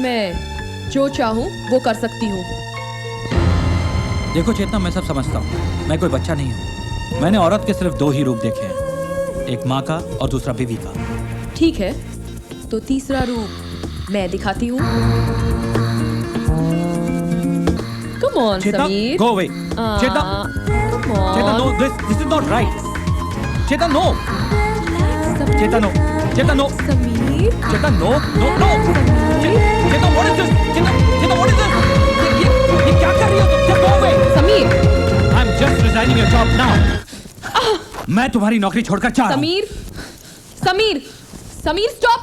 मैं जो चाहूँ वो कर सकती हूँ। देखो चेतना, मैं सब समझता हूँ, मैं कोई बच्चा नहीं हूँ। मैंने औरत के सिर्फ 2 ही रूप देखे हैं, एक माँ का और दूसरा बीवी का। ठीक है, तो तीसरा रूप मैं दिखाती हूँ। Come on, Chetna, Sameer. go away. Chetna, Come on. Chetna, no, this is not right. Chetna, no. Chetna, no. Chetna, no. Sameer. Chetna, no, no, no. Chetna, what is this? Chetna, what is this? ये क्या कर रही हो तुम? Just go away. Sameer. I'm just resigning your job now. मैं तुम्हारी नौकरी छोड़कर जा रहा हूँ। समीर, समीर, समीर स्टॉप।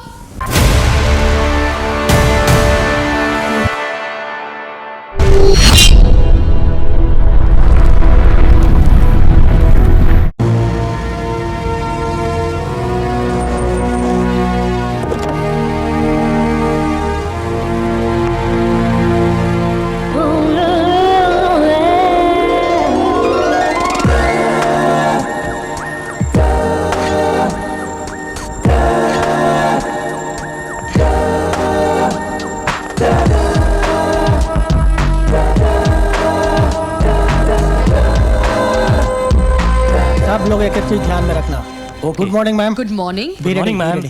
लोग एक चीज ध्यान में रखना। Good morning ma'am. Good morning. Good morning ma'am.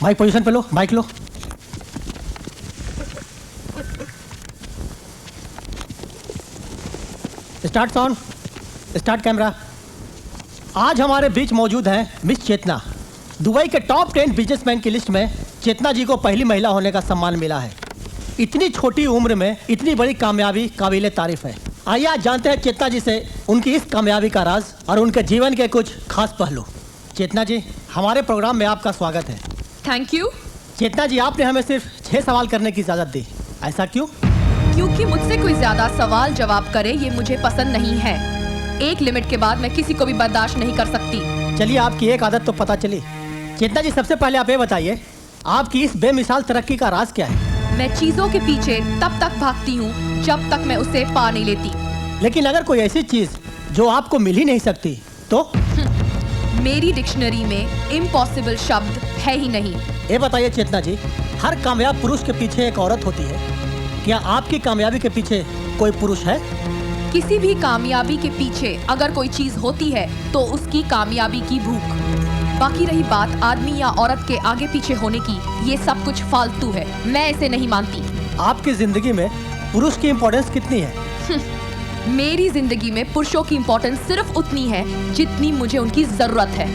Mic position पे लो, माइक लो। Start sound, start camera. आज हमारे बीच मौजूद हैं मिस चेतना। दुबई के टॉप 10 बिजनेसमैन की लिस्ट में चेतना जी को पहली महिला होने का सम्मान मिला है। इतनी छोटी उम्र में इतनी बड़ी कामयाबी काबिले तारीफ है। आइए आज जानते हैं चेतना जी से उनकी इस कामयाबी का राज और उनके जीवन के कुछ खास पहलू। चेतना जी, हमारे प्रोग्राम में आपका स्वागत है। Thank you. चेतना जी, आपने हमें सिर्फ 6 सवाल करने की इजाजत दी, ऐसा क्यों? क्योंकि मुझसे कोई ज्यादा सवाल जवाब करे ये मुझे पसंद नहीं है। एक लिमिट के बाद मैं किसी को भी बर्दाश्त नहीं कर सकती। चलिए, आपकी एक आदत तो पता चली। चेतना जी, सबसे पहले आप ये बताइए, आपकी इस बेमिसाल तरक्की का राज क्या है? मैं चीजों के पीछे तब तक भागती हूँ जब तक मैं उसे पा नहीं लेती। लेकिन अगर कोई ऐसी चीज जो आपको मिल ही नहीं सकती तो? मेरी डिक्शनरी में इम्पॉसिबल शब्द है ही नहीं। ये बताइए चेतना जी, हर कामयाब पुरुष के पीछे एक औरत होती है। क्या आपकी कामयाबी के पीछे कोई पुरुष है? किसी भी कामयाबी के पीछे अगर कोई चीज होती है तो उसकी कामयाबी की भूख। बाकी रही बात आदमी या औरत के आगे पीछे होने की, ये सब कुछ फालतू है। मैं इसे नहीं मानती। आपकी जिंदगी में पुरुष की इम्पोर्टेंस कितनी है? मेरी जिंदगी में पुरुषों की इम्पोर्टेंस सिर्फ उतनी है जितनी मुझे उनकी जरूरत है।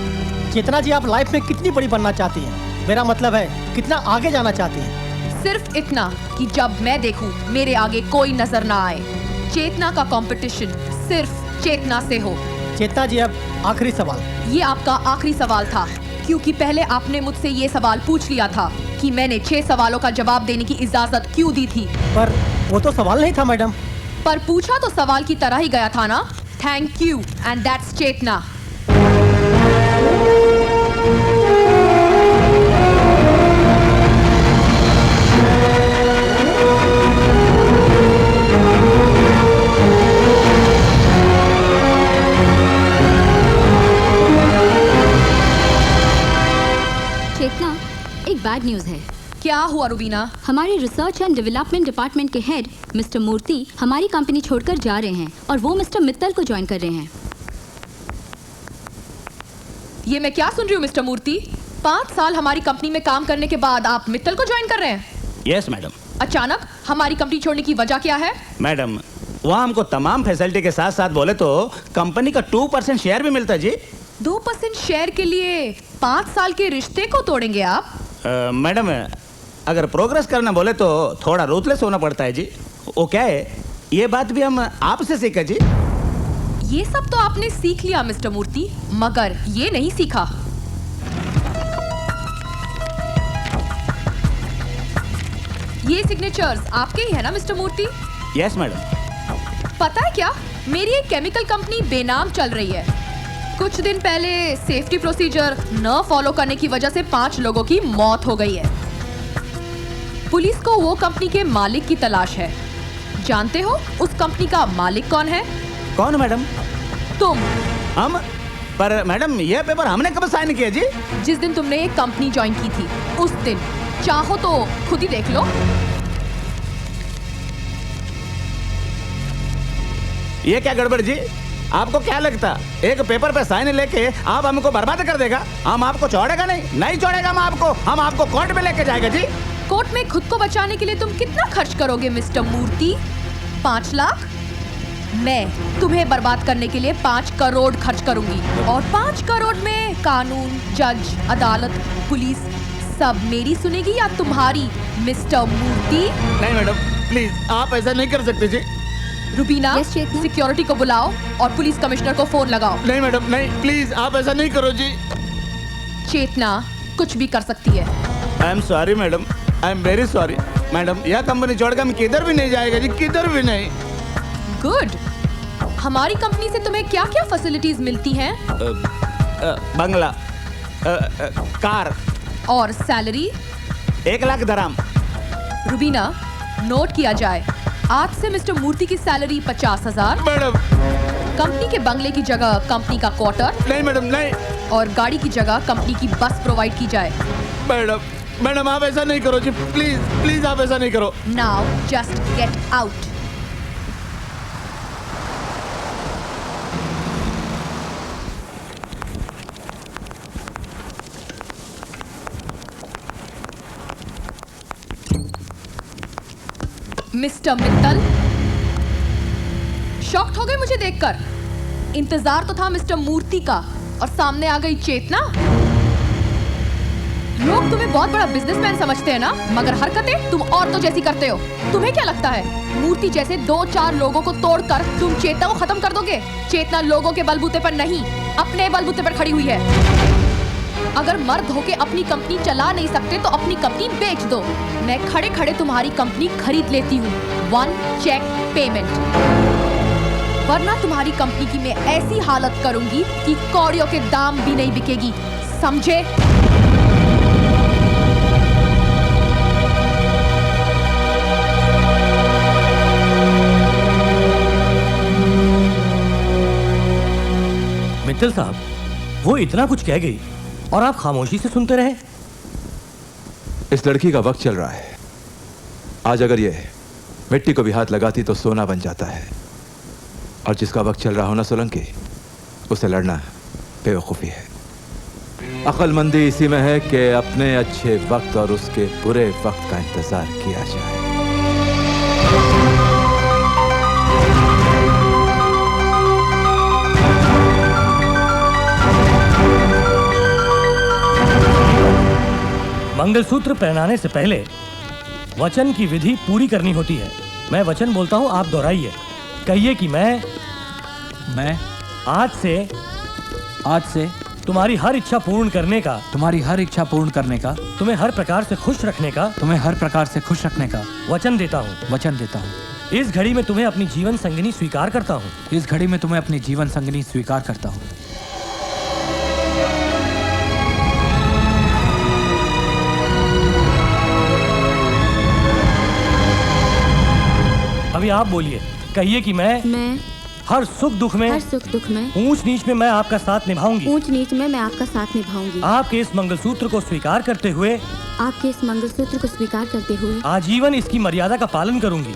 चेतना जी, आप लाइफ में कितनी बड़ी बनना चाहती हैं? मेरा मतलब है कितना आगे जाना चाहती हैं? सिर्फ इतना कि जब मैं देखूं मेरे आगे कोई नजर ना आए। चेतना का कंपटीशन सिर्फ चेतना से हो। चेतना जी, अब आखिरी सवाल। ये आपका आखिरी सवाल था, क्योंकि पहले आपने मुझसे ये सवाल पूछ लिया था कि मैंने 6 सवालों का जवाब देने की इजाजत क्यों दी थी। पर वो तो सवाल नहीं था मैडम। पर पूछा तो सवाल की तरह ही गया था ना। थैंक यू, एंड दैट्स चेतना। चेतना, एक बैड न्यूज़ है। क्या हुआ रुबीना? हमारे रिसर्च एंड डेवलपमेंट डिपार्टमेंट के हेड मिस्टर मूर्ति हमारी कंपनी छोड़कर जा रहे हैं और वो मिस्टर मित्तल को ज्वाइन कर रहे हैं। ये मैं क्या सुन रही हूँ मिस्टर मूर्ति? 5 साल हमारी कंपनी में काम करने के बाद आप मित्तल को ज्वाइन कर रहे हैं? Yes madam. अचानक हमारी कंपनी छोड़ने की वजह क्या है? मैडम, वहाँ हमको तमाम फैसिलिटी के साथ साथ बोले तो कंपनी का 2% शेयर भी मिलता है जी। 2% शेयर के लिए 5 साल के रिश्ते को तोड़ेंगे आप? मैडम, अगर प्रोग्रेस करना बोले तो थोड़ा रूथलेस होना पड़ता है जी। वो क्या है, ये बात भी हम आपसे सीखा जी। ये सब तो आपने सीख लिया मिस्टर मूर्ति, मगर ये नहीं सीखा। ये सिग्नेचर्स आपके ही है ना मिस्टर मूर्ति? Yes madam. पता है क्या, मेरी एक केमिकल कंपनी बेनाम चल रही है। कुछ दिन पहले सेफ्टी प्रोसीजर न फॉलो करने की वजह से 5 लोगों की मौत हो गई है। पुलिस को वो कंपनी के मालिक की तलाश है। जानते हो उस कंपनी का मालिक कौन है? कौन मैडम? तुम। हम? पर मैडम, ये पेपर हमने कब साइन किया जी? जिस दिन तुमने एक कंपनी ज्वाइन की थी उस दिन। चाहो तो खुद ही देख लो। ये क्या गड़बड़ जी? आपको क्या लगता एक पेपर पे साइन लेके आप हमको बर्बाद कर देगा? हम आपको छोड़ेगा नहीं छोड़ेगा हम आपको कोर्ट में लेके जाएगा जी। कोर्ट में खुद को बचाने के लिए तुम कितना खर्च करोगे मिस्टर मूर्ति? 5 लाख? मैं तुम्हें बर्बाद करने के लिए 5 करोड़ खर्च करूंगी, और 5 करोड़ में कानून, जज, अदालत, पुलिस सब मेरी सुनेगी या तुम्हारी मिस्टर मूर्ति? नहीं मैडम प्लीज, आप ऐसा नहीं कर सकते जी। रुबीना, Yes, चेतना। सिक्योरिटी को बुलाओ और पुलिस कमिश्नर को फोन लगाओ। नहीं मैडम नहीं, प्लीज आप ऐसा नहीं करो जी। चेतना कुछ भी कर सकती है। आई am sorry madam, I am very sorry madam. यह कंपनी छोड़कर हम किधर भी नहीं जाएगा जी, किधर भी नहीं। गुड। हमारी कंपनी से तुम्हें क्या क्या फैसिलिटीज मिलती हैं? बंगला, कार, और salary? 1 lakh dram. Rubina, note किया जाए, आज से मिस्टर मूर्ति की सैलरी 50,000, मैडम कंपनी के बंगले की जगह कंपनी का क्वार्टर, नहीं मैडम नहीं। और गाड़ी की जगह कंपनी की बस प्रोवाइड की जाए। मैडम आप ऐसा नहीं करो जी, प्लीज प्लीज आप ऐसा नहीं करो। Now just get out. Mister Mittal, shocked हो गए मुझे देखकर? इंतजार तो था मिस्टर मूर्ति का, और सामने आ गई चेतना। लोग तुम्हें बहुत बड़ा बिजनेसमैन समझते हैं ना, मगर हरकतें तुम औरतों जैसी करते हो। तुम्हें क्या लगता है मूर्ति जैसे 2-4 लोगों को तोड़कर तुम चेतना को खत्म कर दोगे? चेतना लोगों के बलबूते पर नहीं, अपने बलबूते पर खड़ी हुई है। अगर मर्द होके अपनी कंपनी चला नहीं सकते तो अपनी कंपनी बेच दो। मैं खड़े खड़े तुम्हारी कंपनी खरीद लेती हूँ, 1 चेक पेमेंट। वरना तुम्हारी कंपनी की मैं ऐसी हालत करूंगी कि कौड़ियों के दाम भी नहीं बिकेगी, समझे? मित्तल साहब, वो इतना कुछ कह गई और आप खामोशी से सुनते रहे। इस लड़की का वक्त चल रहा है। आज अगर ये मिट्टी को भी हाथ लगाती तो सोना बन जाता है, और जिसका वक्त चल रहा हो ना सोलंकी, उसे लड़ना बेवकूफ़ी है। अक्लमंदी इसी में है कि अपने अच्छे वक्त और उसके बुरे वक्त का इंतजार किया जाए। मंगलसूत्र पहनाने से पहले वचन की विधि पूरी करनी होती है। मैं वचन बोलता हूँ, आप दोहराइए। कहिए कि मैं आज से तुम्हारी हर इच्छा पूर्ण करने का, तुम्हें हर प्रकार से खुश रखने का वचन देता हूँ। इस घड़ी में तुम्हें अपनी जीवन संगिनी स्वीकार करता हूँ। अभी आप बोलिए। कहिए कि मैं हर सुख दुख में, ऊंच नीच में मैं आपका साथ निभाऊंगी। आपके इस मंगलसूत्र को स्वीकार करते हुए आजीवन इसकी मर्यादा का पालन करूंगी।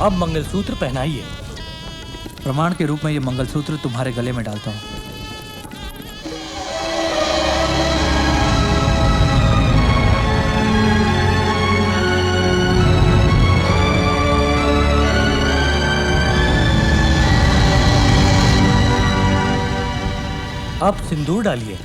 अब मंगलसूत्र पहनाइए। प्रमाण के रूप में ये मंगलसूत्र तुम्हारे गले में डालता हूँ। अब सिंदूर डालिए।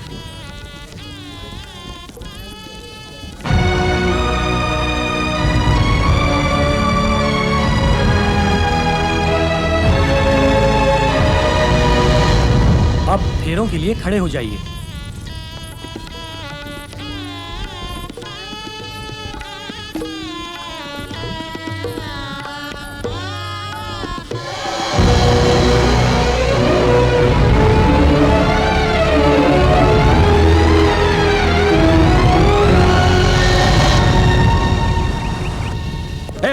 अब फेरों के लिए खड़े हो जाइए।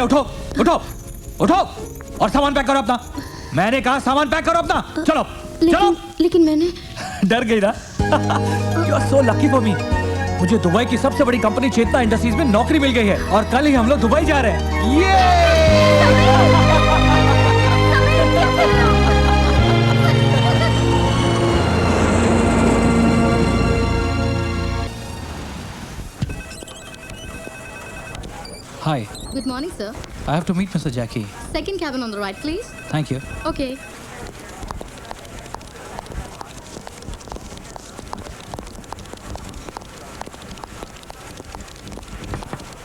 उठो उठो, उठो और सामान पैक करो अपना। मैंने कहा सामान पैक करो अपना। चलो चलो। लेकिन मैंने डर गई ना? You are so lucky for me. मुझे दुबई की सबसे बड़ी कंपनी चेतना इंडस्ट्रीज में नौकरी मिल गई है और कल ही हम लोग दुबई जा रहे हैं। ये Hi, good morning sir. I have to meet Mr. Jackie. Second cabin on the right please. Thank you. Okay.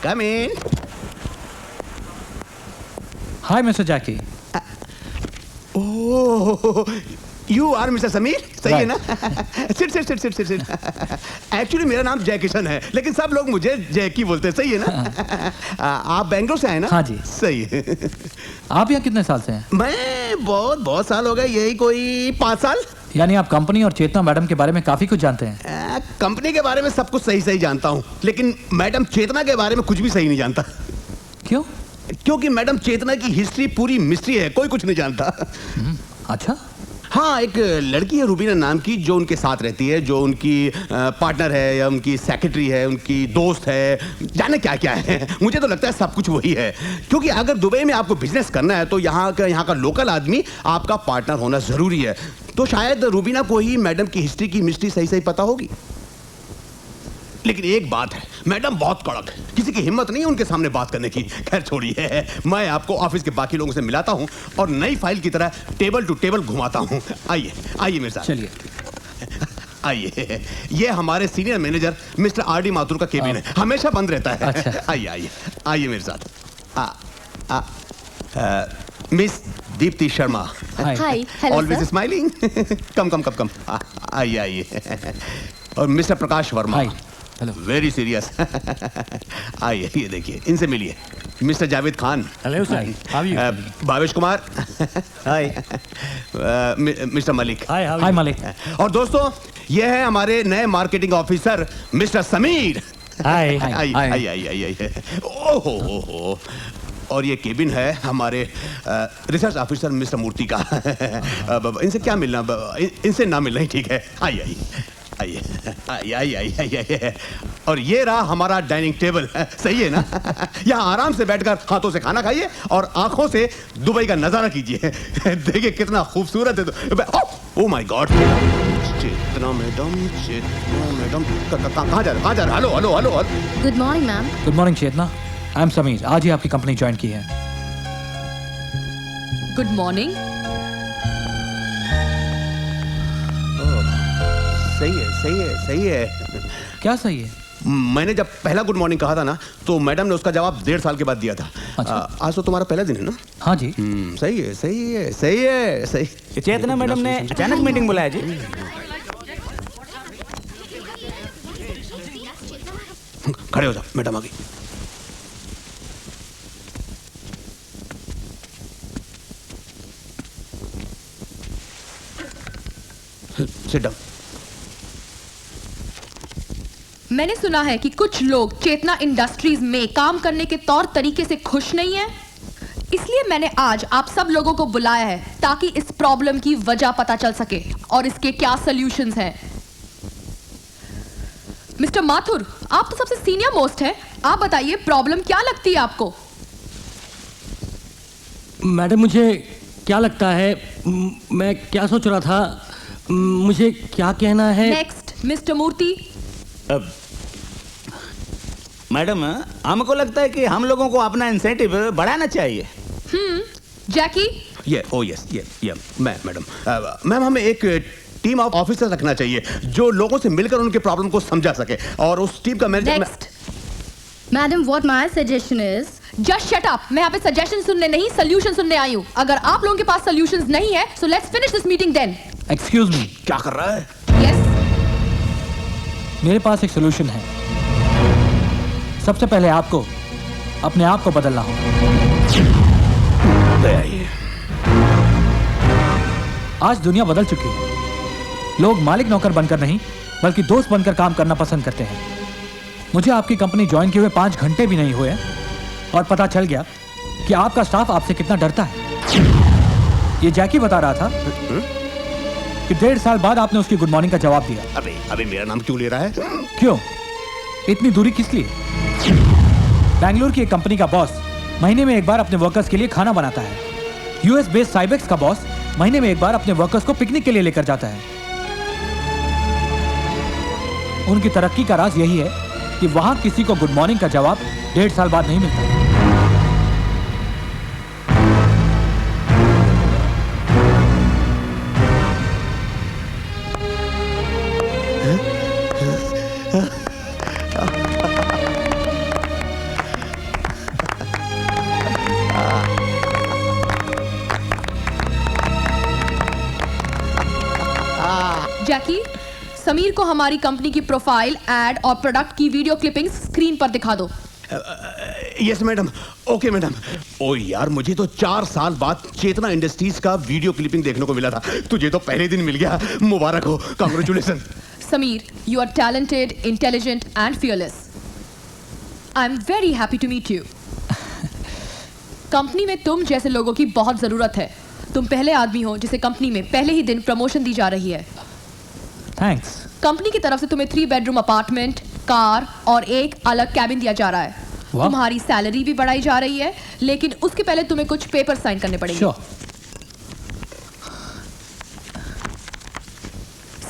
Come in. Hi, Mr. Jackie. Oh, you are mister Sameer, सही है ना? Sit sit sit sit sit sit. Actually मेरा नाम जय किशन है, लेकिन सब लोग मुझे जैकी बोलते हैं, सही है ना? आप बेंगलोर से आए ना? हाँ जी। सही है। आप यहाँ कितने साल से हैं? मैं बहुत साल हो गए, यही कोई 5 साल। यानी आप कंपनी और चेतना मैडम के बारे में काफी कुछ जानते हैं। कंपनी के बारे में सब कुछ सही सही जानता हूँ, लेकिन मैडम चेतना के बारे में कुछ भी सही नहीं जानता। क्यों? क्योंकि मैडम चेतना की हिस्ट्री पूरी मिस्ट्री है, कोई कुछ नहीं जानता। अच्छा। हाँ, एक लड़की है रूबीना नाम की, जो उनके साथ रहती है, जो उनकी पार्टनर है या उनकी सेक्रेटरी है, उनकी दोस्त है, जाने क्या क्या है। मुझे तो लगता है सब कुछ वही है, क्योंकि अगर दुबई में आपको बिजनेस करना है तो यहाँ का लोकल आदमी आपका पार्टनर होना जरूरी है। तो शायद रूबीना को ही मैडम की हिस्ट्री की मिस्ट्री सही सही पता होगी। लेकिन एक बात है, मैडम बहुत कड़क है, किसी की हिम्मत नहीं है उनके सामने बात करने की। खैर छोड़िए, मैं आपको ऑफिस के बाकी लोगों से मिलाता हूं और नई फाइल की तरह टेबल टू टेबल घुमाता हूं। आइए आइए मेरे साथ। चलिए। आइए, ये हमारे senior manager mister RD. Mathur का केबिन है, हमेशा बंद रहता है। अच्छा। आइए आइए आइए मेरे साथ। Miss Deepti Sharma. Hi. Hi. Hello always sir. Smiling. Come come come come. आइए आइए। और mister Prakash Verma. Hi. Hello. Very serious. आइए, ये देखिए, इनसे मिलिए। Mister Javed Khan. Hello sir. How are you? Bhavesh Kumar. Hi. Mister Malik. Hi Malik. और दोस्तों, ये है हमारे नए marketing officer mister Sameer. Hi. आइए आइए आइए आइए। ओहो। और ये केबिन है हमारे रिसर्च ऑफिसर मिस्टर मूर्ति का। इनसे क्या मिलना, इनसे ना मिलना ही ठीक है। आइए आइए आइए आइए आइए आइए आइए। और ये रहा हमारा डाइनिंग टेबल। सही है ना? यहाँ आराम से बैठकर हाथों से खाना खाइए और आंखों से दुबई का नजारा कीजिए। देखिए कितना खूबसूरत है। Oh my god, Chetna madam, Chetna madam कहाँ जा रहे? Hello hello hello hello. Good morning ma'am. Good morning Chetna. I am Sameer, आज ही आपकी कंपनी ज्वाइन की है। Good morning. सही है सही है सही है। क्या सही है? मैंने जब पहला गुड मॉर्निंग कहा था ना, तो मैडम ने उसका जवाब 1.5 साल के बाद दिया था। अच्छा। आज तो तुम्हारा पहला दिन है ना? हाँ जी। सही है सही है सही है सही। चेतना मैडम ने अचानक मीटिंग बुलाया जी। खड़े हो जाओ, मैडम आ गई। Sit down. मैंने सुना है कि कुछ लोग चेतना इंडस्ट्रीज में काम करने के तौर तरीके से खुश नहीं हैं। इसलिए मैंने आज आप सब लोगों को बुलाया है ताकि इस प्रॉब्लम की वजह पता चल सके और इसके क्या सॉल्यूशंस हैं। मिस्टर माथुर, आप तो सबसे सीनियर मोस्ट हैं, आप बताइए प्रॉब्लम क्या लगती है आपको? मैडम, मुझे क्या लगता है, मैं क्या सोच रहा था, मुझे क्या कहना है। नेक्स्ट मिस्टर मूर्ति। मैडम, हमको लगता है कि हम लोगों को अपना इंसेंटिव बढ़ाना चाहिए। जैकी। ये मैडम, मैम हमें एक टीम ऑफ ऑफिसर रखना चाहिए जो लोगों से मिलकर उनके प्रॉब्लम को समझा सके, और उस टीम का manager. Next. Madam, what my suggestion is just shut up. मैं यहाँ पे सजेशन सुनने नहीं, सोल्यूशन सुनने आई हूँ। अगर आप लोगों के पास सोल्यूशंस नहीं है, so let's finish this meeting then. Excuse me. क्या कर रहा है? यस। मेरे पास एक सोल्यूशन है। सबसे पहले आपको अपने आप को बदलना होगा। आज दुनिया बदल चुकी है। लोग मालिक नौकर बनकर नहीं, बल्कि दोस्त बनकर काम करना पसंद करते हैं। मुझे आपकी कंपनी ज्वाइन किए हुए 5 घंटे भी नहीं हुए और पता चल गया कि आपका स्टाफ आपसे कितना डरता है। ये जैकी बता रहा था कि 1.5 साल बाद आपने उसकी गुड मॉर्निंग का जवाब दिया। अबे अबे मेरा नाम क्यों ले रहा है? क्यों? इतनी दूरी किस लिए? बैंगलोर की एक कंपनी का बॉस महीने में एक बार अपने वर्कर्स के लिए खाना बनाता है। यूएस बेस्ड साइबेक्स का बॉस महीने में एक बार अपने वर्कर्स को पिकनिक के लिए लेकर जाता है। उनकी तरक्की का राज यही है कि वहां किसी को गुड मॉर्निंग का जवाब 1.5 साल बाद नहीं मिलता। जैकी, समीर को हमारी कंपनी की प्रोफाइल, एड और प्रोडक्ट की वीडियो क्लिपिंग स्क्रीन पर दिखा दो। Yes madam, okay madam. ओ यार, मुझे तो 4 साल बाद चेतना इंडस्ट्रीज का वीडियो क्लिपिंग देखने को मिला था। तुझे तो पहले दिन मिल गया। मुबारक हो, congratulation. Sameer, you are talented, intelligent and fearless. I'm very happy to meet you. Company में तुम जैसे लोगों की बहुत जरूरत है। तुम पहले आदमी हो जिसे कंपनी में पहले ही दिन प्रमोशन दी जा रही है। थैंक्स। कंपनी की तरफ से तुम्हें 3 बेडरूम अपार्टमेंट, कार और एक अलग कैबिन दिया जा रहा है। वाह। तुम्हारी सैलरी भी बढ़ाई जा रही है, लेकिन उसके पहले तुम्हें कुछ पेपर साइन करने पड़ेंगे। Sure.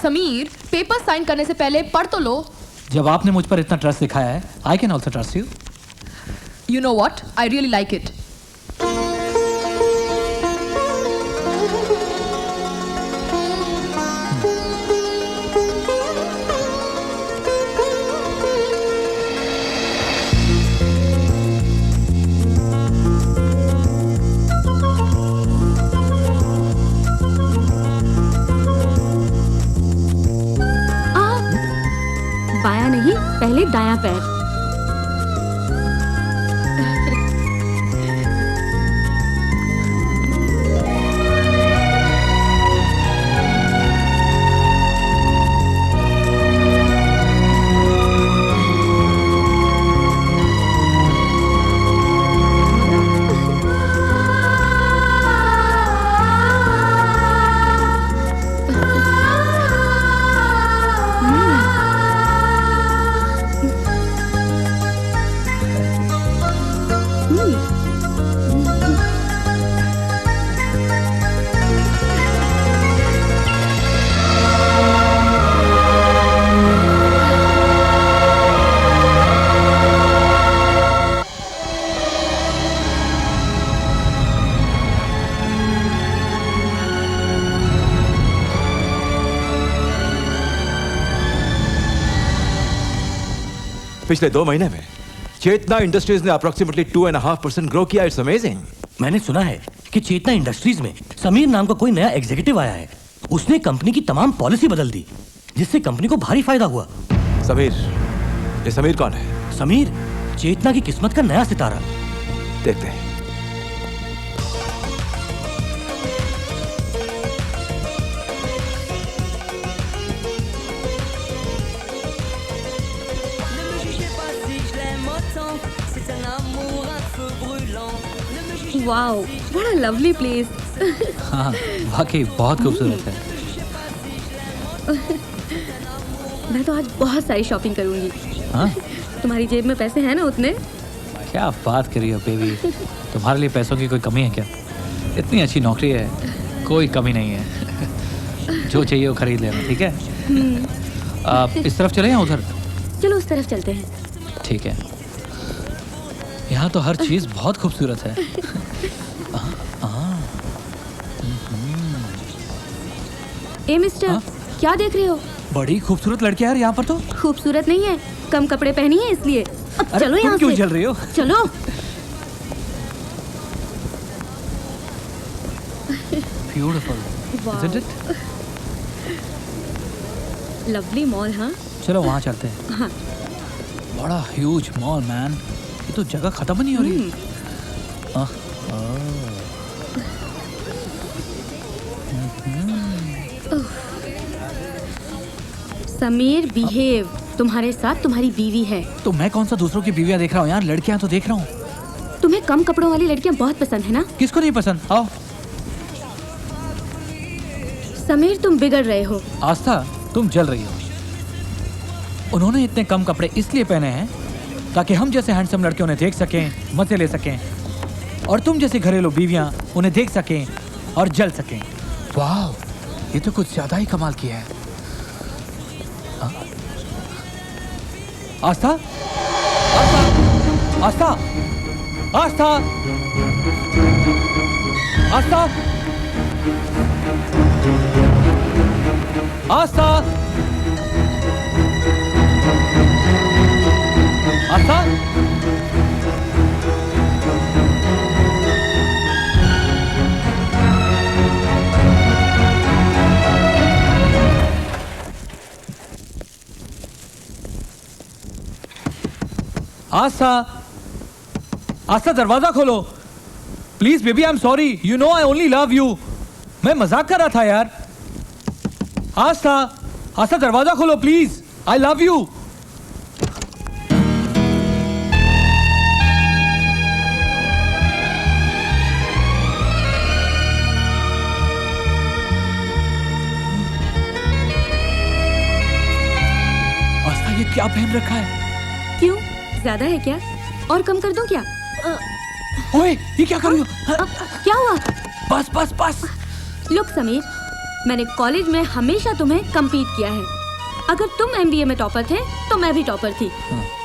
समीर, पेपर साइन करने से पहले पढ़ तो लो। जब आपने मुझ पर इतना ट्रस्ट दिखाया है, I can also trust you. You know what? I really like it. बायां नहीं, पहले दायां पैर। पिछले 2 महीने में चेतना इंडस्ट्रीज ने अप्रोक्सीमेटली 2.5% ग्रो किया। It's amazing. मैंने सुना है कि चेतना इंडस्ट्रीज में समीर नाम का कोई नया एग्जीक्यूटिव आया है। उसने कंपनी की तमाम पॉलिसी बदल दी, जिससे कंपनी को भारी फायदा हुआ। समीर? ये समीर कौन है? समीर चेतना की किस्मत का नया सितारा। देखते हैं। Wow, what a lovely place. हाँ, वाकई बहुत खूबसूरत है। मैं तो आज बहुत सारी शॉपिंग करूंगी। हाँ? तुम्हारी जेब में पैसे हैं ना उतने? क्या बात कर रही हो बेबी? तुम्हारे लिए पैसों की कोई कमी है क्या? इतनी अच्छी नौकरी है, कोई कमी नहीं है। जो चाहिए वो खरीद लेना, ठीक है? आप इस तरफ चले या उधर? चलो उस तरफ चलते हैं। ठीक है। यहाँ तो हर चीज बहुत खूबसूरत है। ए मिस्टर, हाँ? क्या देख रहे हो? बड़ी खूबसूरत लड़की है यार यहाँ पर तो। खूबसूरत नहीं है, कम कपड़े पहनी है इसलिए। अब अरे चलो तुम यहाँ क्यों से। जल रही हो? चलो। Beautiful, isn't it? Lovely mall, हाँ? चलो वहाँ चलते हैं। हाँ। बड़ा ह्यूज मॉल मैन, ये तो जगह खत्म नहीं हो रही। समीर बिहेव, तुम्हारे साथ तुम्हारी बीवी है। तो मैं कौन सा दूसरों की बीवियाँ देख रहा हूँ यार? लड़कियाँ तो देख रहा हूँ। तुम्हें तुम्हें कम कपड़ों वाली लड़कियां बहुत पसंद है ना? किसको नहीं पसंद? आओ। समीर, तुम बिगड़ रहे हो। आस्था, तुम जल रही हो। उन्होंने इतने कम कपड़े इसलिए पहने हैं ताकि हम जैसे हैंडसम लड़के उन्हें देख सकें, मजे ले सकें, और तुम जैसी घरेलू बीवियां उन्हें देख सकें और जल सकें। वाह, ये तो कुछ ज्यादा ही कमाल किया है। आस्था, आस्था, आस्था, आस्था, आस्था, आस्था, आस्था, आस्था, दरवाजा खोलो please. Baby, I am sorry, you know I only love you. मैं मजाक कर रहा था यार। आस्था, आस्था, दरवाजा खोलो प्लीज, आई लव यू। आस्था, ये क्या पहन रखा है? क्यों, ज्यादा है क्या? और कम कर दूं क्या? ओए, ये क्या कर रही हो? क्या हुआ? बस बस बस। लुक समीर, मैंने कॉलेज में हमेशा तुम्हें कम्पीट किया है। अगर तुम एमबीए में टॉपर थे तो मैं भी टॉपर थी,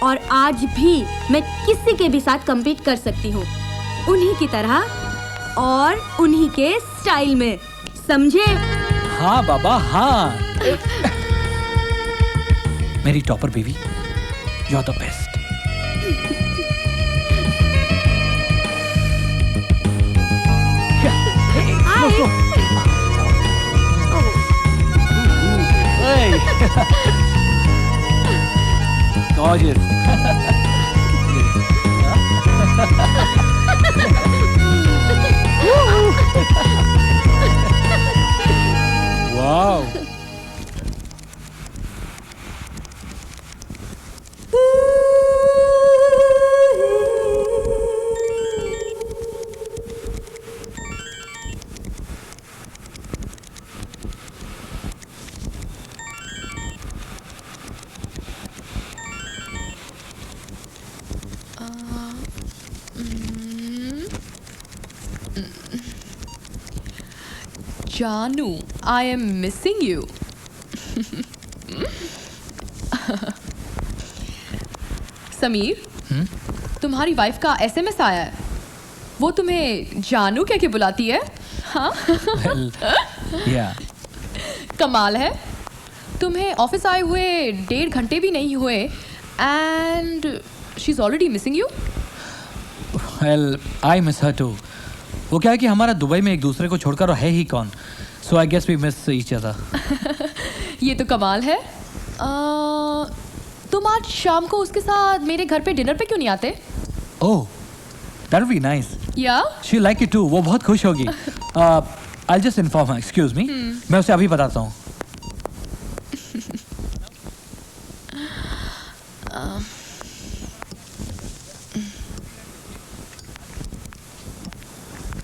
और आज भी मैं किसी के भी साथ कम्पीट कर सकती हूँ, उन्हीं की तरह और उन्हीं के स्टाइल में, समझे? हाँ बाबा, हाँ। मेरी topper baby, you are the best. Gorgeous. Wow. जानू, I am missing you. Sameer, तुम्हारी वाइफ का एसएमएस आया है। वो तुम्हें जानू कह के बुलाती है। हाँ? Well, yeah. कमाल है। तुम्हें ऑफिस आए हुए 1.5 घंटे भी नहीं हुए and she is already missing you. Well, I miss her too. वो क्या है कि हमारा दुबई में एक दूसरे को छोड़कर है ही कौन, so I guess we miss each other. ये तो कमाल है। तुम आज शाम को उसके साथ मेरे घर पे डिनर पे क्यों नहीं आते? ओह, दैट वुड बी नाइस। या शी लाइक इट टू, वो बहुत खुश होगी। I just inform her, excuse me, मैं उसे अभी बताता हूँ।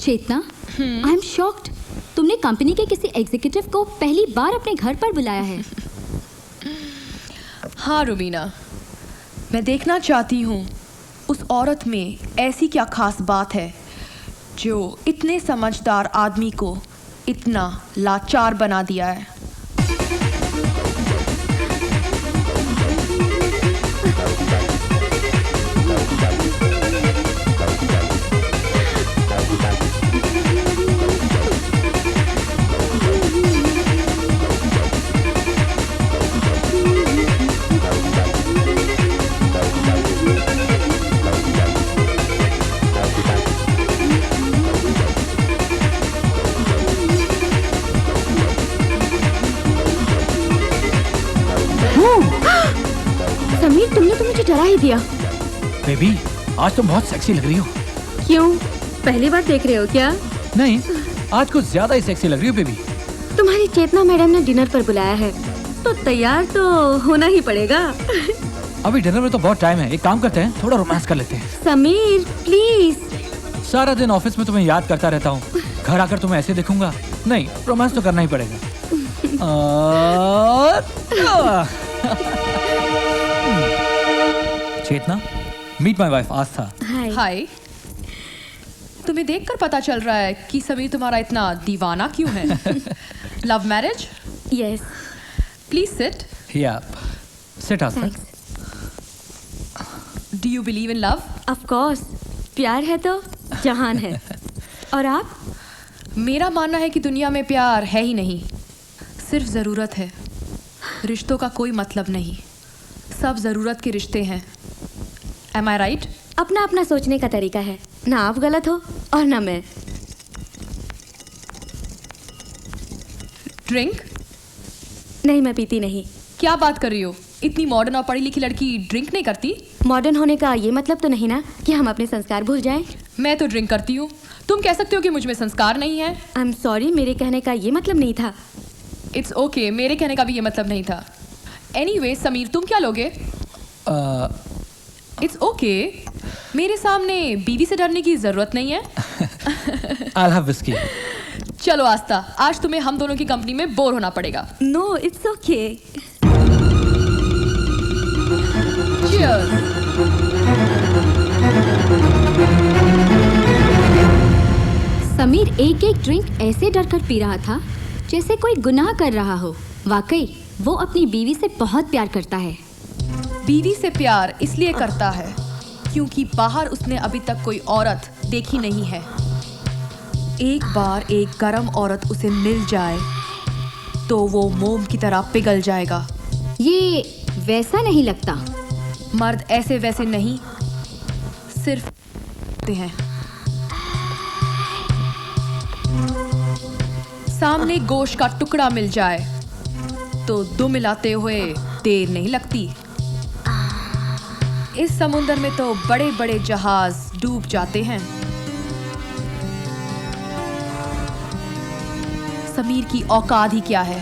चेतना, आई एम शॉक्ड। तुमने कंपनी के किसी एग्जीक्यूटिव को पहली बार अपने घर पर बुलाया है। हाँ रुबीना, मैं देखना चाहती हूँ उस औरत में ऐसी क्या खास बात है जो इतने समझदार आदमी को इतना लाचार बना दिया है। समीर, तुमने तो मुझे डरा ही दिया। बेबी, आज तुम बहुत सेक्सी लग रही हो। क्यों, पहली बार देख रहे हो क्या? नहीं, आज कुछ ज्यादा ही सेक्सी लग रही हो बेबी। तुम्हारी चेतना मैडम ने डिनर पर बुलाया है तो तैयार तो होना ही पड़ेगा। अभी डिनर में तो बहुत टाइम है, एक काम करते हैं, थोड़ा रोमांस कर लेते हैं। समीर प्लीज। सारा दिन ऑफिस में तुम्हें याद करता रहता हूँ, घर आकर तुम्हें ऐसे देखूंगा? नहीं, रोमांस तो करना ही पड़ेगा। चेतना, मीट माय वाइफ आस्था। हाय। हाय। तुम्हें देखकर पता चल रहा है कि समीर तुम्हारा इतना दीवाना क्यों है। Love marriage? Yes. Please sit. या sit Aastha. Thanks. Do you believe in love? Of course, प्यार है तो जहान है। और आप? मेरा मानना है कि दुनिया में प्यार है ही नहीं, सिर्फ ज़रूरत है। रिश्तों का कोई मतलब नहीं, सब ज़रूरत के रिश्ते हैं। एम आई राइट? अपना अपना सोचने का तरीका है, ना आप गलत हो और ना मैं। ड्रिंक? नहीं, मैं पीती नहीं। क्या बात कर रही हो? इतनी मॉडर्न और पढ़ी लिखी लड़की ड्रिंक नहीं करती? मॉडर्न होने का ये मतलब तो नहीं ना कि हम अपने संस्कार भूल जाएं। मैं तो ड्रिंक करती हूँ। तुम कह सकते हो कि मुझ में संस्कार नहीं है। आई एम सॉरी, मेरे कहने का ये मतलब नहीं था। इट्स ओके, मेरे कहने का भी ये मतलब नहीं था। एनीवे, समीर तुम क्या लोगे? इट्स ओके, मेरे सामने बीवी से डरने की जरूरत नहीं है। I'll have whiskey. चलो आस्था, आज तुम्हें हम दोनों की कंपनी में बोर होना पड़ेगा। No, it's okay. Cheers. Sameer एक एक ड्रिंक ऐसे डर कर पी रहा था जैसे कोई गुनाह कर रहा हो। वाकई वो अपनी बीवी से बहुत प्यार करता है। बीवी से प्यार इसलिए करता है क्योंकि बाहर उसने अभी तक कोई औरत देखी नहीं है। एक बार एक गरम औरत उसे मिल जाए तो वो मोम की तरह पिघल जाएगा। ये वैसा नहीं लगता। मर्द ऐसे वैसे नहीं, सिर्फ हैं। सामने गोश्त का टुकड़ा मिल जाए तो दुम मिलाते हुए देर नहीं लगती। इस समुंदर में तो बड़े बड़े जहाज डूब जाते हैं। समीर की औकात ही क्या है,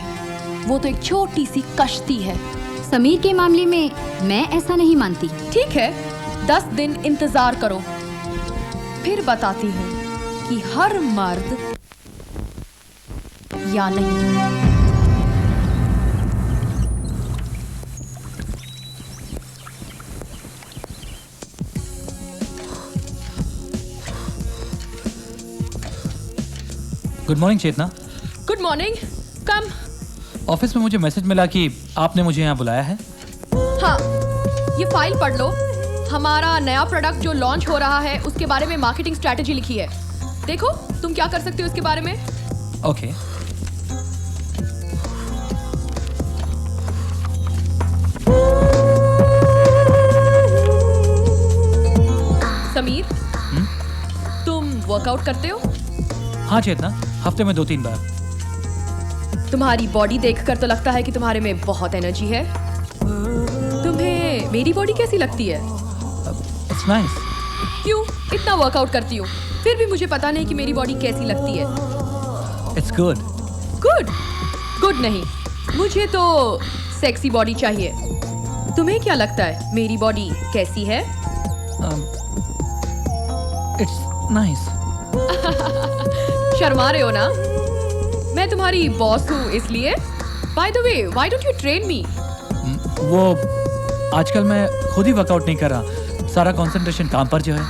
वो तो एक छोटी सी कश्ती है। समीर के मामले में मैं ऐसा नहीं मानती। ठीक है, 10 दिन इंतजार करो, फिर बताती हूँ कि हर मर्द या नहीं। Good morning Chetna. Good morning, कम। ऑफिस में मुझे मैसेज मिला कि आपने मुझे यहाँ बुलाया है। हाँ, ये फाइल पढ़ लो। हमारा नया प्रोडक्ट जो लॉन्च हो रहा है उसके बारे में मार्केटिंग स्ट्रैटेजी लिखी है। देखो तुम क्या कर सकते हो इसके बारे में। ओके। समीर, तुम वर्कआउट करते हो? हाँ चेतना, हफ्ते में 2-3 बार। तुम्हारी बॉडी देखकर तो लगता है कि तुम्हारे में बहुत एनर्जी है। तुम्हें मेरी बॉडी कैसी लगती है? It's nice. क्यों इतना वर्कआउट करती हूँ फिर भी मुझे पता नहीं कि मेरी बॉडी कैसी लगती है। It's good. गुड? गुड नहीं, मुझे तो सेक्सी बॉडी चाहिए। तुम्हें क्या लगता है मेरी बॉडी कैसी है? It's nice. शर्मा रहे हो ना? मैं तुम्हारी बॉस हूँ इसलिए। By the way, why don't you train me? वो आजकल मैं खुद ही वर्कआउट नहीं कर रहा, सारा कंसंट्रेशन काम पर जो है।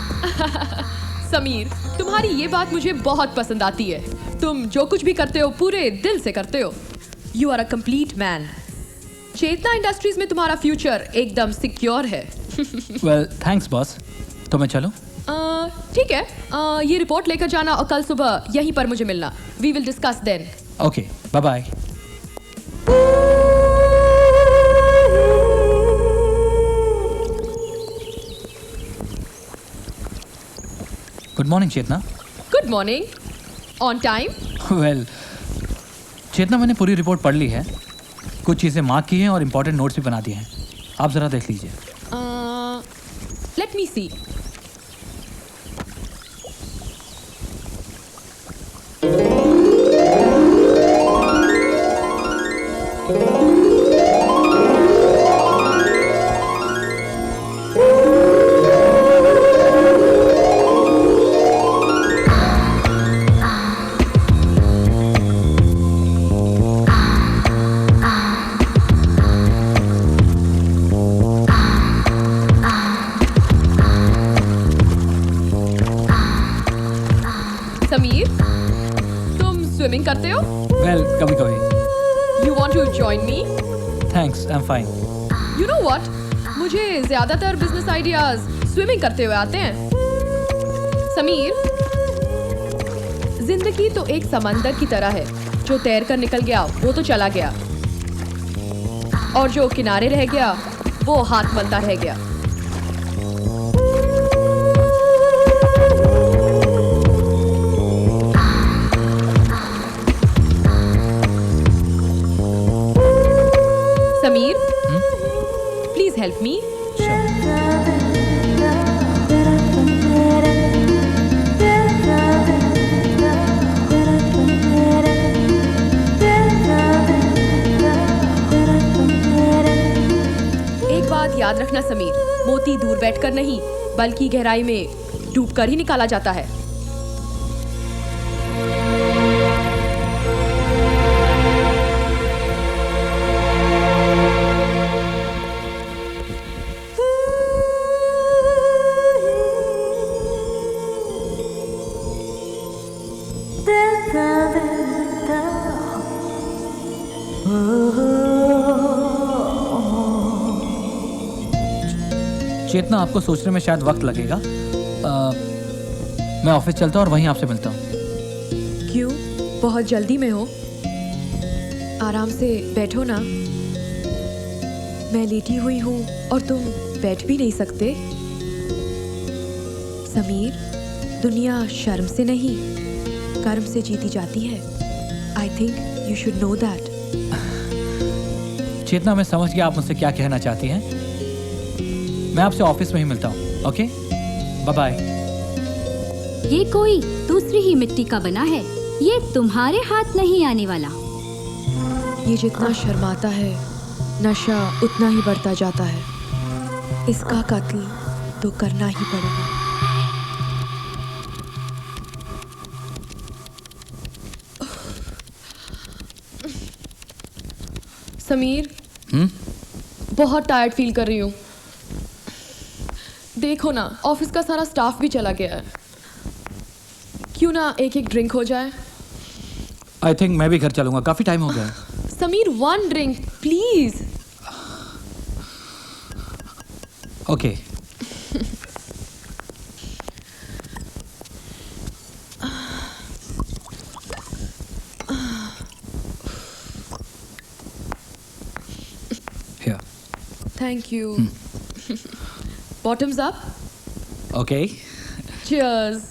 समीर, तुम्हारी ये बात मुझे बहुत पसंद आती है। तुम जो कुछ भी करते हो पूरे दिल से करते हो। You are a complete man. Chetna industries में तुम्हारा फ्यूचर एकदम सिक्योर है। Well thanks boss. तो मैं चलूं? ठीक है, ये रिपोर्ट लेकर जाना और कल सुबह यहीं पर मुझे मिलना। We will discuss then. Okay, bye bye. Good morning Chetna. Good morning. On time? Well Chetna, मैंने पूरी रिपोर्ट पढ़ ली है, कुछ चीज़ें मार्क की हैं और इम्पोर्टेंट नोट्स भी बना दिए हैं। आप ज़रा देख लीजिए। लेट मी सी। स्विमिंग करते हो? वेल कभी कभी। You want to join me? Thanks, I am fine. You know what, मुझे ज्यादातर बिजनेस आइडियाज स्विमिंग करते हुए आते हैं। समीर, जिंदगी तो एक समंदर की तरह है, जो तैर कर निकल गया वो तो चला गया, और जो किनारे रह गया वो हाथ मलता रह गया। Sameer, please help me. एक बात याद रखना समीर, मोती दूर बैठकर नहीं बल्कि गहराई में डूबकर ही निकाला जाता है। चेतना, आपको सोचने में शायद वक्त लगेगा। मैं ऑफिस चलता हूँ और वहीं आपसे मिलता हूँ। क्यों, बहुत जल्दी में हो? आराम से बैठो ना। मैं लेटी हुई हूँ और तुम बैठ भी नहीं सकते। समीर, दुनिया शर्म से नहीं कर्म से जीती जाती है। I think you should know that. Chetna, मैं समझ गया आप मुझसे क्या कहना चाहती हैं। मैं आपसे ऑफिस में ही मिलता हूँ। Okay, bye bye. ये कोई दूसरी ही मिट्टी का बना है, ये तुम्हारे हाथ नहीं आने वाला। ये जितना शर्माता है नशा उतना ही बढ़ता जाता है। इसका कत्ल तो करना ही पड़ेगा। समीर, बहुत टायर्ड फील कर रही हूँ। देखो ना, ऑफिस का सारा स्टाफ भी चला गया है। क्यों ना एक एक ड्रिंक हो जाए? आई थिंक मैं भी घर चलूंगा, काफी टाइम हो गया है। Sameer, one drink please. Okay. Here. Thank you. Bottoms up. Okay. Cheers.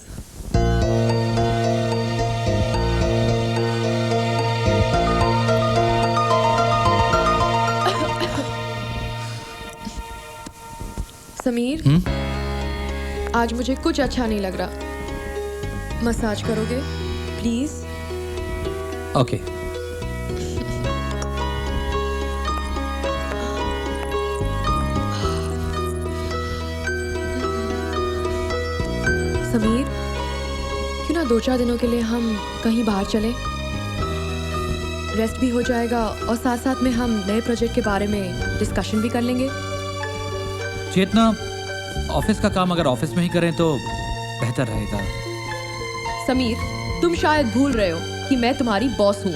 Sameer, आज मुझे कुछ अच्छा नहीं लग रहा। मसाज करोगे प्लीज? ओके। समीर, क्यों ना 2-4 दिनों के लिए हम कहीं बाहर चलें? रेस्ट भी हो जाएगा और साथ साथ में हम नए प्रोजेक्ट के बारे में डिस्कशन भी कर लेंगे। चेतना, ऑफिस का काम अगर ऑफिस में ही करें तो बेहतर रहेगा। समीर, तुम शायद भूल रहे हो कि मैं तुम्हारी बॉस हूँ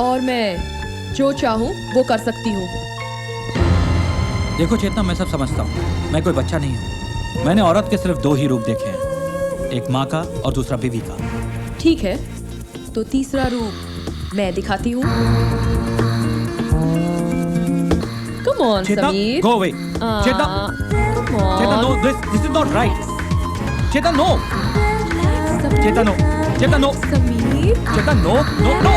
और मैं जो चाहूँ वो कर सकती हूँ। देखो चेतना, मैं सब समझता हूँ, मैं कोई बच्चा नहीं हूँ। मैंने औरत के सिर्फ 2 ही रूप देखे हैं, एक माँ का और दूसरा बीवी का। ठीक है, तो तीसरा रूप मैं दिखाती हूँ। Come on, Chetna, Sameer. go away. Chetna, Come on. Chetna, no, this is not right. Chetna, no. Chetna, no. Chetna, no. Sameer. Chetna, no, no, no.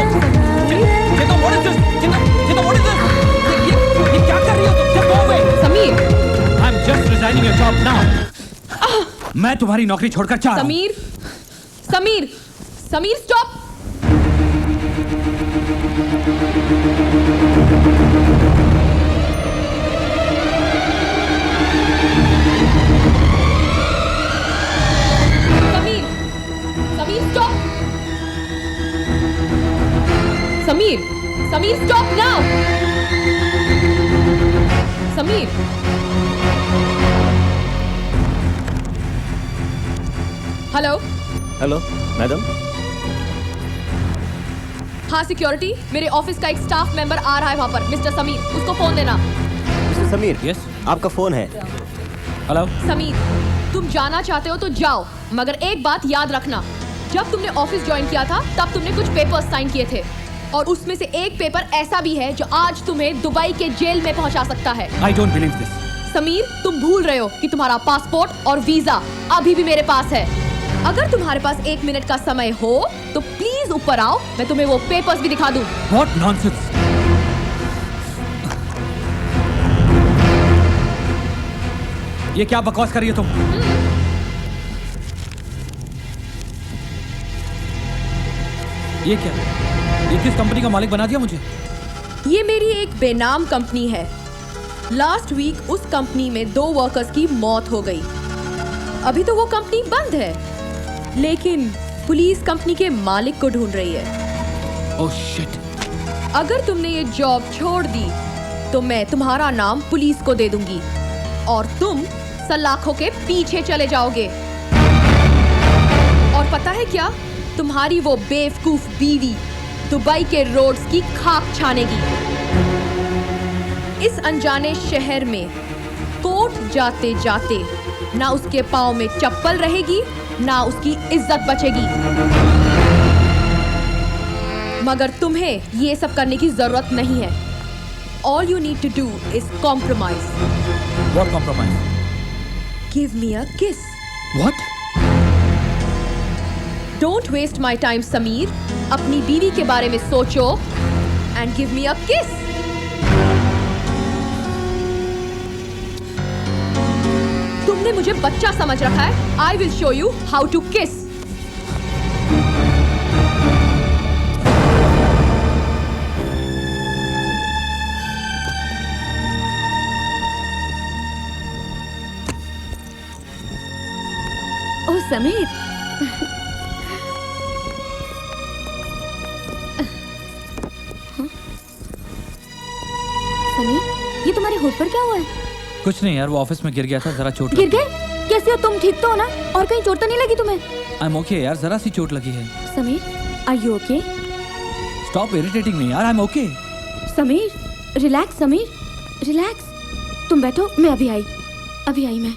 Chetna, what is this? Chetna, what is this? ये क्या कर रही हो तुम? Just go away. Sameer. I'm just resigning your job now. मैं तुम्हारी नौकरी छोड़कर जा रहा हूँ। Sameer, Sameer, Sameer, stop. Sameer, Sameer, stop. Sameer, Sameer, stop now. Sameer. Hello. Hello madam. हाँ सिक्योरिटी, मेरे ऑफिस का एक स्टाफ मेंबर आ रहा है वहाँ पर, मिस्टर समीर, उसको फोन देना। मिस्टर समीर, यस आपका फोन है। हेलो। समीर, तुम जाना चाहते हो तो जाओ, मगर एक बात याद रखना, जब तुमने ऑफिस ज्वाइन किया था तब तुमने कुछ पेपर्स साइन किए थे और उसमें से एक पेपर ऐसा भी है जो आज तुम्हें दुबई के जेल में पहुंचा सकता है। I don't believe this. Sameer, तुम भूल रहे हो कि तुम्हारा पासपोर्ट और वीजा अभी भी मेरे पास है। अगर तुम्हारे पास 1 मिनट का समय हो तो प्लीज ऊपर आओ, मैं तुम्हें वो पेपर्स भी दिखा दूं। What nonsense. ये क्या बकवास कर रही हो तुम? ये क्या? ये किस कंपनी का मालिक बना दिया मुझे? ये मेरी एक बेनाम कंपनी है। लास्ट वीक उस कंपनी में 2 वर्कर्स की मौत हो गई। अभी तो वो कंपनी बंद है, लेकिन पुलिस कंपनी के मालिक को ढूंढ रही है। Oh shit. अगर तुमने ये जॉब छोड़ दी तो मैं तुम्हारा नाम पुलिस को दे दूंगी और तुम सलाखों के पीछे चले जाओगे। और पता है क्या, तुम्हारी वो बेवकूफ बीवी दुबई के रोड्स की खाक छानेगी। इस अनजाने शहर में कोर्ट जाते जाते ना उसके पाँव में चप्पल रहेगी ना उसकी इज्जत बचेगी। मगर तुम्हें ये सब करने की जरूरत नहीं है। All you need to do is compromise. What compromise? Give me a kiss. What? Don't waste my time, Sameer. अपनी बीवी के बारे में सोचो and give me a kiss. तुमने मुझे बच्चा समझ रखा है। I will show you how to kiss. ओह समीर, समीर, ये तुम्हारे होठ पर क्या हुआ है? कुछ नहीं यार, वो ऑफिस में गिर गया था, जरा चोट गिर गए? कैसे हो तुम? ठीक तो हो ना? और कहीं चोट तो नहीं लगी तुम्हें? आई एम ओके यार, जरा सी चोट लगी है। Sameer, are you okay? Stop irritating me यार, I am okay. Sameer, relax Sameer, relax. तुम बैठो, मैं अभी आई मैं।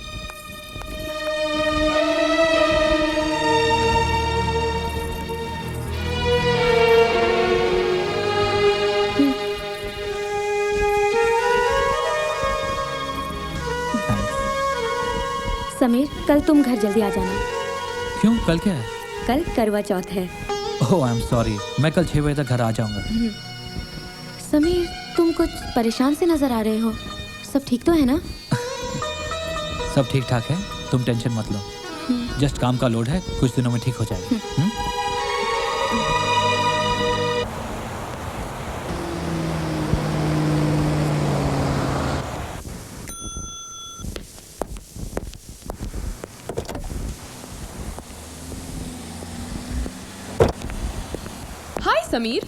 समीर, कल तुम घर जल्दी आ जाना। क्यों, कल क्या है? कल करवा चौथ है। ओह आई एम सॉरी, मैं कल 6 बजे तक घर आ जाऊंगा। समीर, तुम कुछ परेशान से नजर आ रहे हो। सब ठीक तो है ना? सब ठीक ठाक है, तुम टेंशन मत लो। जस्ट काम का लोड है, कुछ दिनों में ठीक हो जाएगा। हाय समीर,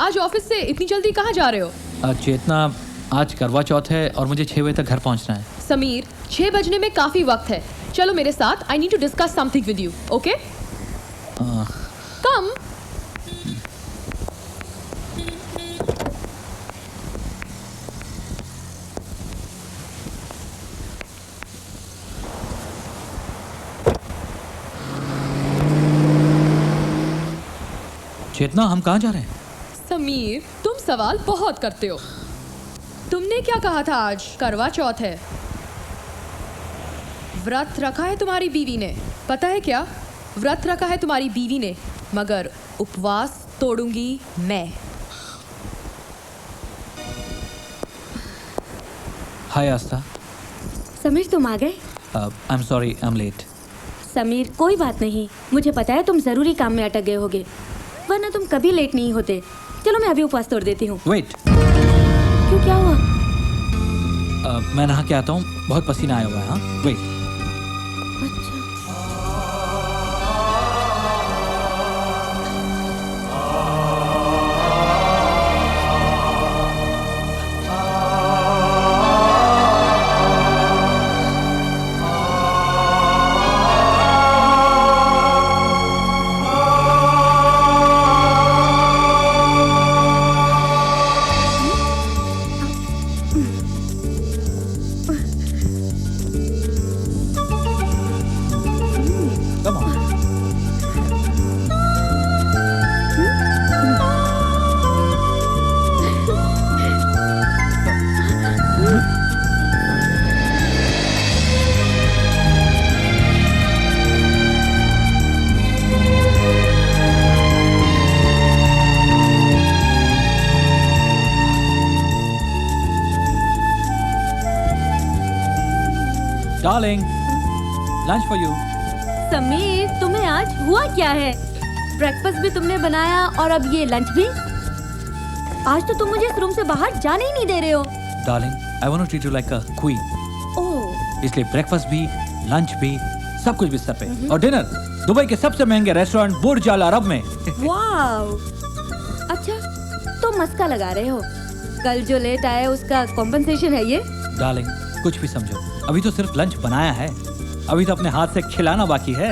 आज ऑफिस से इतनी जल्दी कहाँ जा रहे हो? चेतना, आज करवा चौथ है और मुझे 6 बजे तक घर पहुंचना है। समीर, 6 बजने में काफी वक्त है। चलो मेरे साथ, I need to discuss something with you, okay? Come. Chetna, हम कहाँ जा रहे हैं? समीर, तुम सवाल बहुत करते हो। तुमने क्या कहा था आज करवा चौथ है? व्रत रखा है तुम्हारी बीवी ने। पता है क्या, व्रत रखा है तुम्हारी बीवी ने, मगर उपवास तोड़ूंगी मैं। हाय आस्था। समीर, तुम आ गए? I am sorry, I am late. Sameer, कोई बात नहीं, मुझे पता है तुम जरूरी काम में अटक गए होगे, वरना तुम कभी लेट नहीं होते। चलो मैं अभी उपवास तोड़ देती हूँ। वेट। क्यों, क्या हुआ? मैं नहा के आता हूँ, बहुत पसीना आया हुआ है। हाँ, वेट। अच्छा। Darling, lunch for you. Sameer, तुम्हें आज हुआ क्या है? ब्रेकफास्ट भी तुमने बनाया और अब ये लंच भी? आज तो तुम मुझे इस रूम से बाहर जाने ही नहीं दे रहे हो। Darling, I want to treat you like a queen. Oh, इसलिए ब्रेकफास्ट भी, लंच भी, सब कुछ बिस्तर पे, और डिनर दुबई के सबसे महंगे रेस्टोरेंट बुर्ज अल अरब में। वाओ। अच्छा, तो मस्का लगा रहे हो? कल जो लेट आए उसका कॉम्पेंसेशन है ये? डार्लिंग, कुछ भी समझो, अभी तो सिर्फ लंच बनाया है, अभी तो अपने हाथ से खिलाना बाकी है।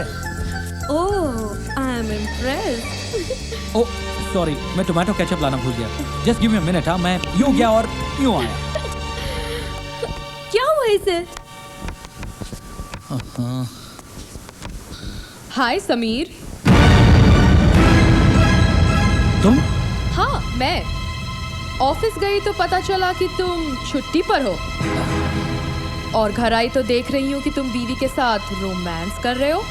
Oh, I am impressed. Oh sorry, मैं टोमेटो केचप लाना भूल गया। Just give me a minute. हाँ, मैं यूं गया और यूं आया। क्या हुआ इसे? हाय समीर। तुम? हाँ, मैं ऑफिस गई तो पता चला कि तुम छुट्टी पर हो, और घर आई तो देख रही हूँ कि तुम बीवी के साथ रोमांस कर रहे हो।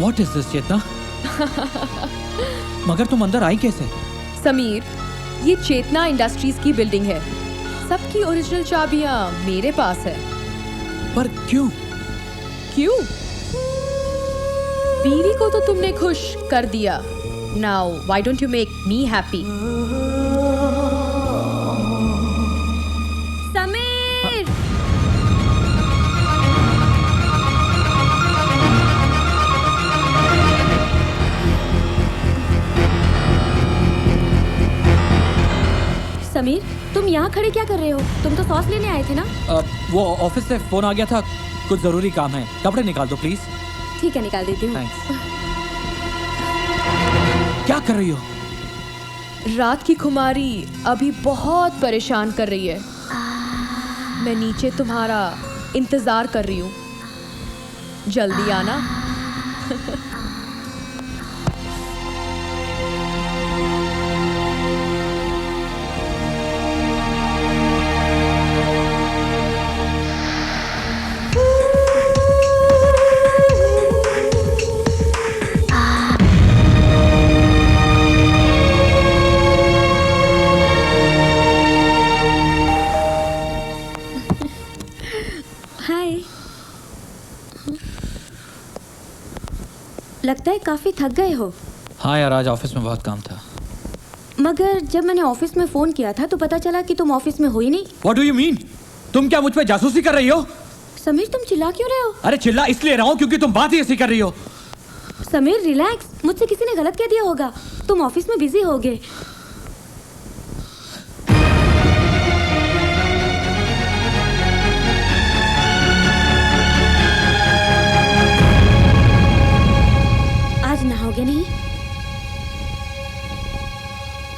What is this, चेतना? मगर तुम अंदर आई कैसे? समीर, ये चेतना इंडस्ट्रीज की बिल्डिंग है। सबकी ओरिजिनल चाबियां मेरे पास है। पर क्यों? क्यों? बीवी को तो तुमने खुश कर दिया। Now, why don't you make me happy? Sameer! Sameer, तुम यहाँ खड़े क्या कर रहे हो? तुम तो सॉस लेने आए थे ना? वो ऑफिस से फोन आ गया था, कुछ जरूरी काम है। कपड़े निकाल दो प्लीज। ठीक है, निकाल देती हूँ। थैंक्स। क्या कर रही हो? रात की खुमारी अभी बहुत परेशान कर रही है। मैं नीचे तुम्हारा इंतजार कर रही हूँ, जल्दी आना। लगता है काफी थक गए हो। हाँ यार, आज ऑफिस में बहुत काम था। मगर जब मैंने ऑफिस में फोन किया था तो पता चला कि तुम ऑफिस में हो ही नहीं। What do you mean? तुम क्या मुझ पे जासूसी कर रही हो? समीर, तुम चिल्ला क्यों रहे हो? अरे चिल्ला इसलिए रहा हूँ क्योंकि तुम बात ही ऐसी कर रही हो। समीर रिलैक्स, मुझसे किसी ने गलत कह दिया होगा। तुम ऑफिस में बिजी होगे। आज नहाओगे नहीं?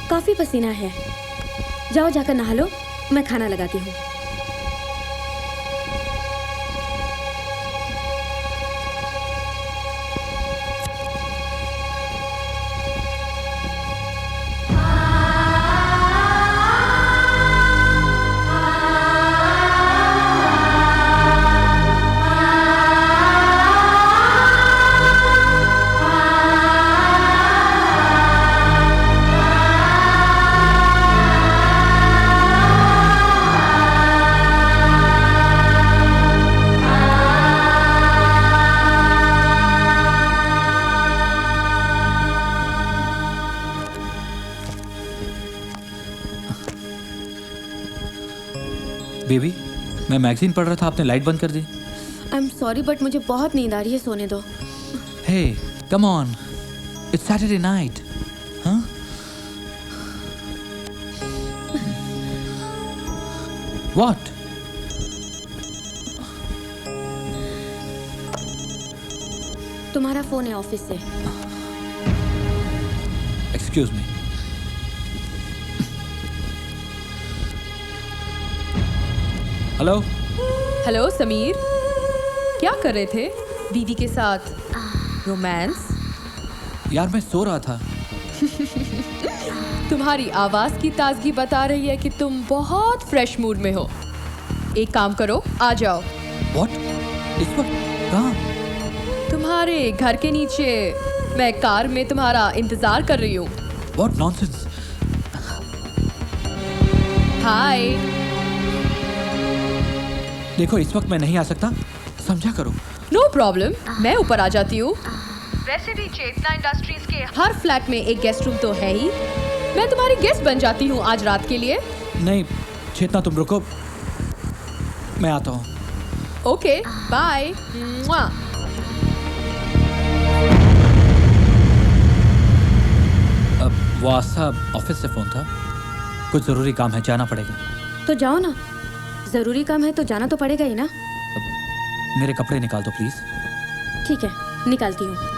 काफी पसीना है, जाओ जाकर नहा लो, मैं खाना लगाती हूँ। बेबी, मैं मैगजीन पढ़ रहा था, आपने लाइट बंद कर दी। आई एम सॉरी बट मुझे बहुत नींद आ रही है, सोने दो। Hey, come on, it's Saturday night. हाँ? व्हाट? तुम्हारा फोन है ऑफिस से। Excuse me. Hello. Hello Sameer, क्या कर रहे थे? बीवी के साथ रोमांस? यार मैं सो रहा था। तुम्हारी आवाज की ताजगी बता रही है कि तुम बहुत फ्रेश मूड में हो। एक काम करो, आ जाओ। व्हाट? इस वक्त कहाँ? तुम्हारे घर के नीचे मैं कार में तुम्हारा इंतजार कर रही हूँ। What nonsense? हाय। देखो इस वक्त मैं नहीं आ सकता, समझा करो। नो प्रॉब्लम, मैं ऊपर आ जाती हूँ। वैसे भी चेतना इंडस्ट्रीज के हर फ्लैट में एक गेस्ट रूम तो है ही। मैं तुम्हारी गेस्ट बन जाती हूँ आज रात के लिए। नहीं चेतना तुम रुको, मैं आता हूँ। Okay bye. वो आस्था ऑफिस से फोन था, कुछ जरूरी काम है, जाना पड़ेगा। तो जाओ ना, जरूरी काम है तो जाना तो पड़ेगा ही ना। मेरे कपड़े निकाल दो प्लीज। ठीक है, निकालती हूँ।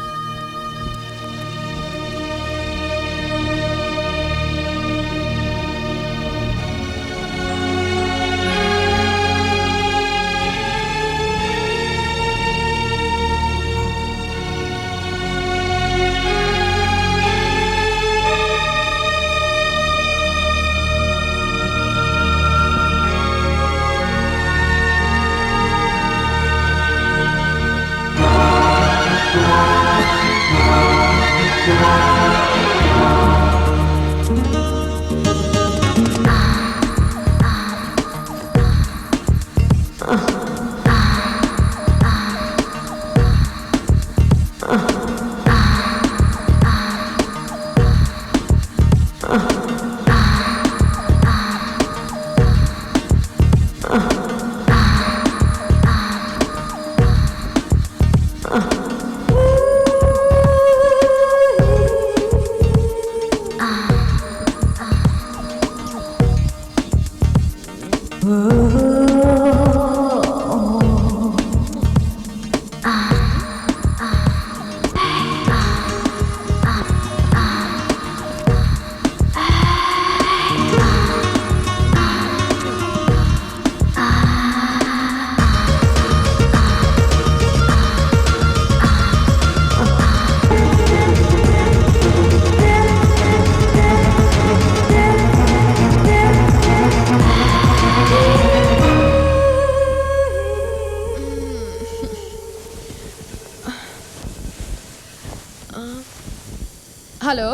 हेलो।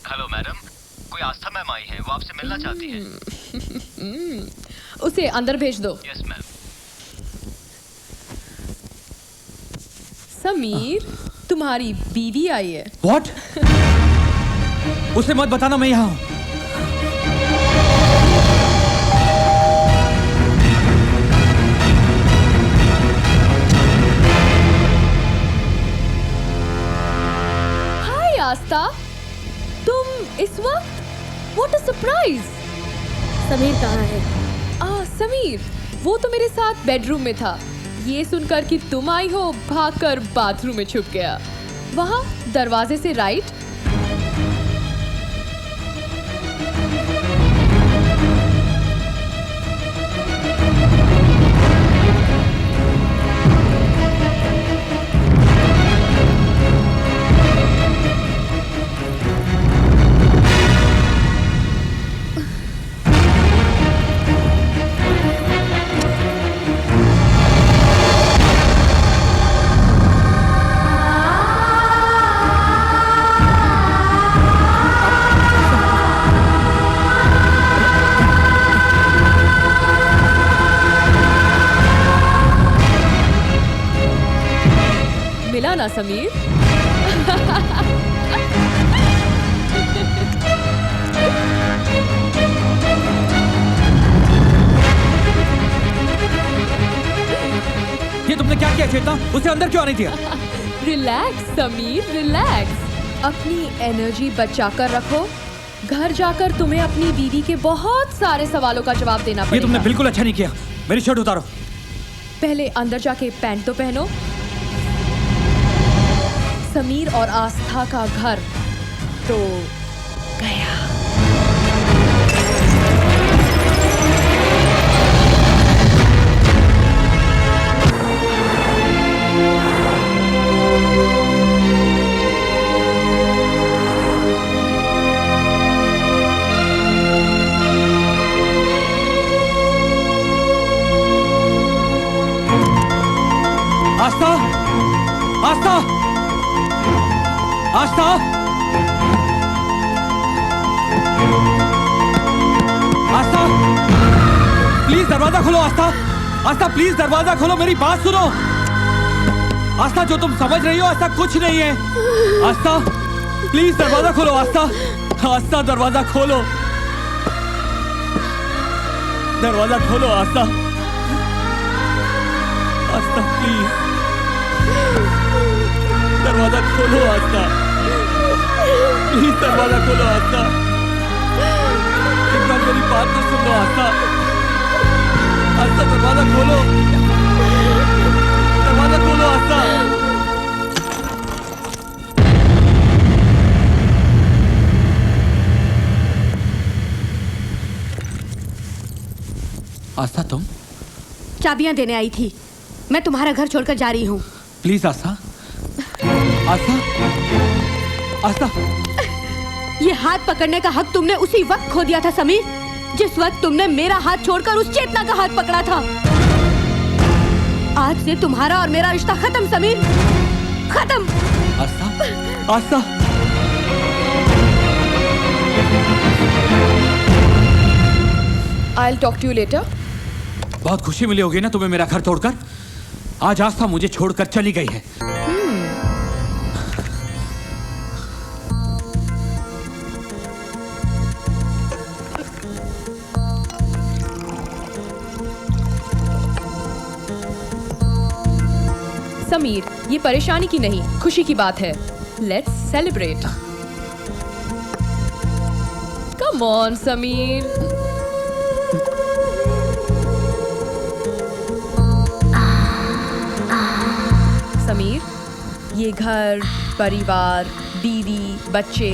हेलो मैडम, कोई आस्था मैम आई है, वो आपसे मिलना चाहती है। उसे अंदर भेज दो। Yes ma'am. समीर, तुम्हारी बीवी आई है। व्हाट? उसे मत बताना मैं यहाँ हूँ। हाय आस्था, तुम इस वक्त? What a surprise. समीर कहाँ है? समीर, वो तो मेरे साथ बेडरूम में था। ये सुनकर कि तुम आई हो, भागकर बाथरूम में छुप गया। वहाँ दरवाजे से राइट। मिला ना समीर? ये तुमने क्या किया चेतना? उसे अंदर क्यों आने दिया? Relax Sameer, relax. अपनी एनर्जी बचाकर रखो। घर जाकर तुम्हें अपनी बीवी के बहुत सारे सवालों का जवाब देना पड़ेगा। ये तुमने बिल्कुल अच्छा नहीं किया। मेरी शर्ट उतारो। पहले अंदर जाके पैंट तो पहनो। समीर और आस्था का घर तो गया। आस्था, आस्था, आस्था, आस्था, प्लीज दरवाजा खोलो आस्था। आस्था प्लीज दरवाजा खोलो, मेरी बात सुनो। आस्था, जो तुम समझ रही हो ऐसा कुछ नहीं है। आस्था प्लीज दरवाजा खोलो। आस्था, आस्था दरवाजा खोलो, दरवाजा खोलो। आस्था, आस्था प्लीज दरवाजा खोलो। आस्था प्लीज दरवाजा खोलो। आस्था, एक बार मेरी बात तो सुन लो। आस्था, आस्था दरवाजा खोलो, दरवाजा खोलो। आस्था, आस्था तुम? चाबियां देने आई थी। मैं तुम्हारा घर छोड़कर जा रही हूँ। प्लीज आस्था, आस्था, आस्था। ये हाथ पकड़ने का हक तुमने उसी वक्त खो दिया था समीर, जिस वक्त तुमने मेरा हाथ छोड़कर उस चेतना का हाथ पकड़ा था। आज से तुम्हारा और मेरा रिश्ता खत्म समीर, खत्म। आस्था, आस्था। I'll talk to you later. बहुत खुशी मिली होगी ना तुम्हें मेरा घर तोड़कर। आज आस्था मुझे छोड़कर चली गई है। समीर, ये परेशानी की नहीं, खुशी की बात है। Let's celebrate. Come on, Sameer. Sameer, ये घर, परिवार, बीवी, बच्चे,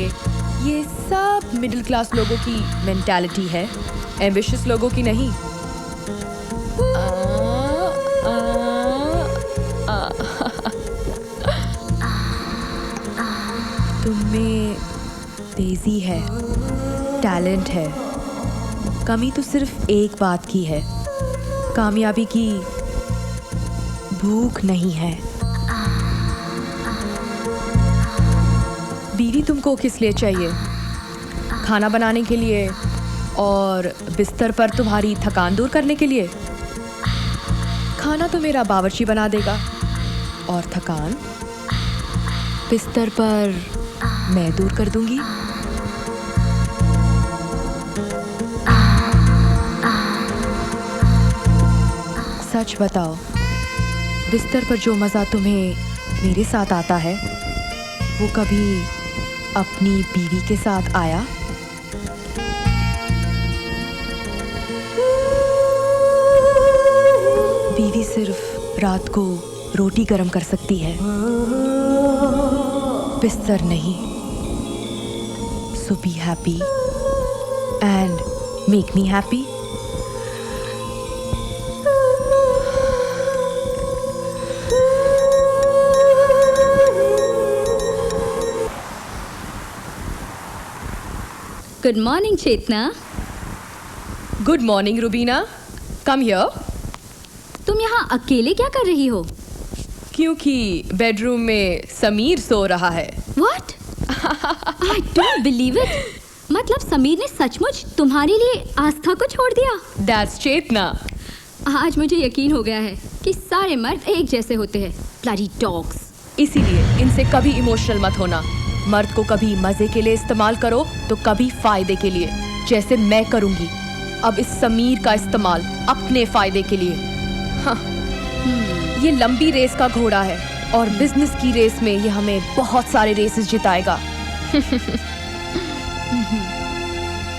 ये सब मिडिल क्लास लोगों की मेंटालिटी है, एम्बिशियस लोगों की नहीं। तुममें तेजी है, टैलेंट है, कमी तो सिर्फ एक बात की है, कामयाबी की भूख नहीं है। बीवी तुमको किस लिए चाहिए? खाना बनाने के लिए और बिस्तर पर तुम्हारी थकान दूर करने के लिए? खाना तो मेरा बावर्ची बना देगा और थकान बिस्तर पर मैं दूर कर दूंगी। सच बताओ, बिस्तर पर जो मज़ा तुम्हें मेरे साथ आता है वो कभी अपनी बीवी के साथ आया? बीवी सिर्फ रात को रोटी गरम कर सकती है, बिस्तर नहीं। So be happy and make me happy. Good morning Chetna. Good morning Rubina, come here. तुम यहाँ अकेले क्या कर रही हो? क्योंकि बेडरूम में समीर सो रहा है। What? I don't believe it. मतलब समीर ने सचमुच तुम्हारे लिए आस्था को छोड़ दिया? That's चेतना। आज मुझे यकीन हो गया है कि सारे मर्द एक जैसे होते हैं। Bloody dogs. इसीलिए इनसे कभी इमोशनल मत होना। मर्द को कभी मजे के लिए इस्तेमाल करो तो कभी फायदे के लिए, जैसे मैं करूंगी अब इस समीर का इस्तेमाल अपने फायदे के लिए। हाँ, ये लंबी रेस का घोड़ा है और बिजनेस की रेस में ये हमें बहुत सारे रेसेस जिताएगा।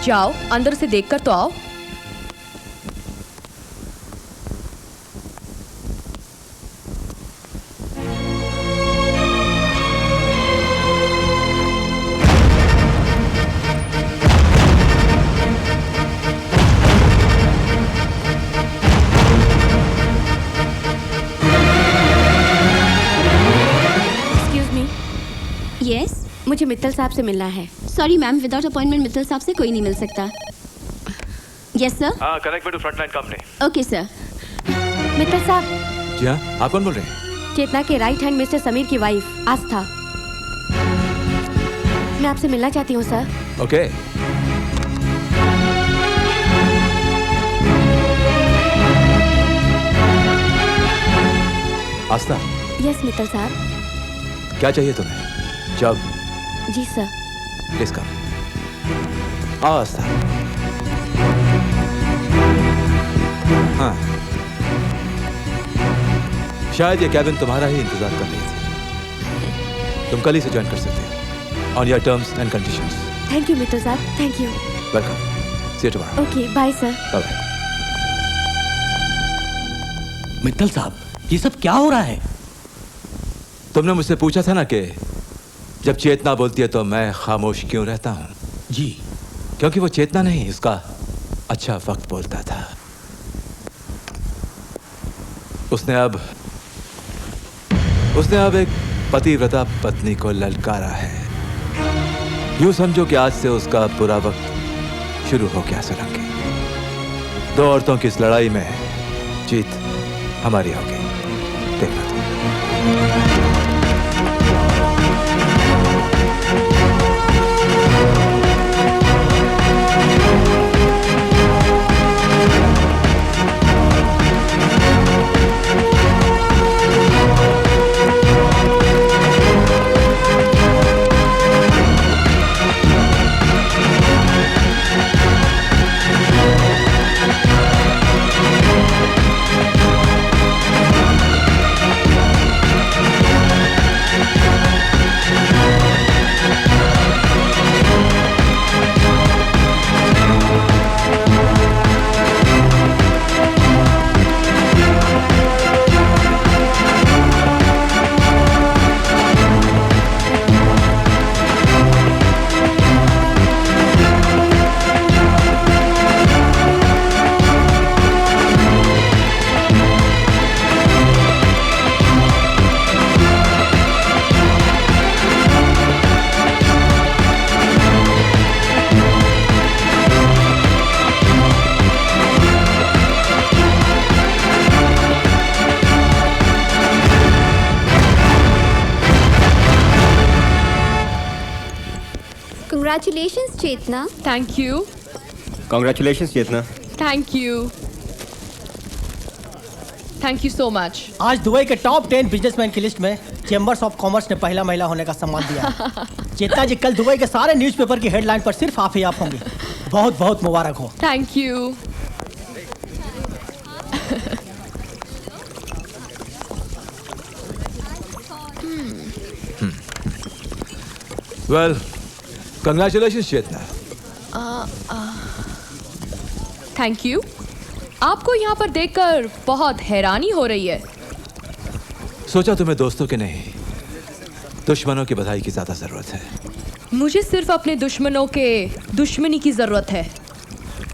जाओ अंदर से देखकर तो आओ। यस, मुझे मित्तल साहब से मिलना है। Sorry ma'am, without appointment Mittal साहब से कोई नहीं मिल सकता। Yes sir. Connect me to frontline company. Okay sir. Mittal साहब। जी हाँ, आप कौन बोल रहे हैं? चेतना के राइट हैंड मिस्टर समीर की वाइफ आस्था। मैं आपसे मिलना चाहती हूँ सर। ओके। आस्था, यस मित्तल साहब। क्या चाहिए तुम्हें? जग? जी सर। Please come. आओ आस्था। हाँ, शायद ये कैबिन तुम्हारा ही इंतजार कर रही थी। तुम कल ही से ज्वाइन कर सकते हो on your terms and conditions. Thank you Mittal साहब, thank you. Welcome. See you tomorrow. Okay, bye sir. Bye bye. Mittal साहब, ये सब क्या हो रहा है? तुमने मुझसे पूछा था ना कि जब चेतना बोलती है तो मैं खामोश क्यों रहता हूं? जी। क्योंकि वो चेतना नहीं, उसका अच्छा वक्त बोलता था। उसने अब एक पतिव्रता पत्नी को ललकारा है। यूं समझो कि आज से उसका बुरा वक्त शुरू हो गया सोलंकी। दो औरतों की इस लड़ाई में जीत हमारी होगी, देखना तुम। Congratulations, Chetna. Thank you. Congratulations, Chetna. Thank you. Thank you so much. आज दुबई के टॉप 10 बिजनेसमैन की लिस्ट में चेंबर्स ऑफ कॉमर्स ने पहला महिला होने का सम्मान दिया। चेतना जी, कल दुबई के सारे न्यूज़पेपर की हेडलाइन पर सिर्फ आप ही आप होंगे। बहुत बहुत मुबारक हो। Thank you. Well, congratulations Chetna. Thank you. आपको यहाँ पर देखकर बहुत हैरानी हो रही है। सोचा तुम्हें दोस्तों के नहीं, दुश्मनों की बधाई की ज्यादा जरूरत है। मुझे सिर्फ अपने दुश्मनों के दुश्मनी की जरूरत है।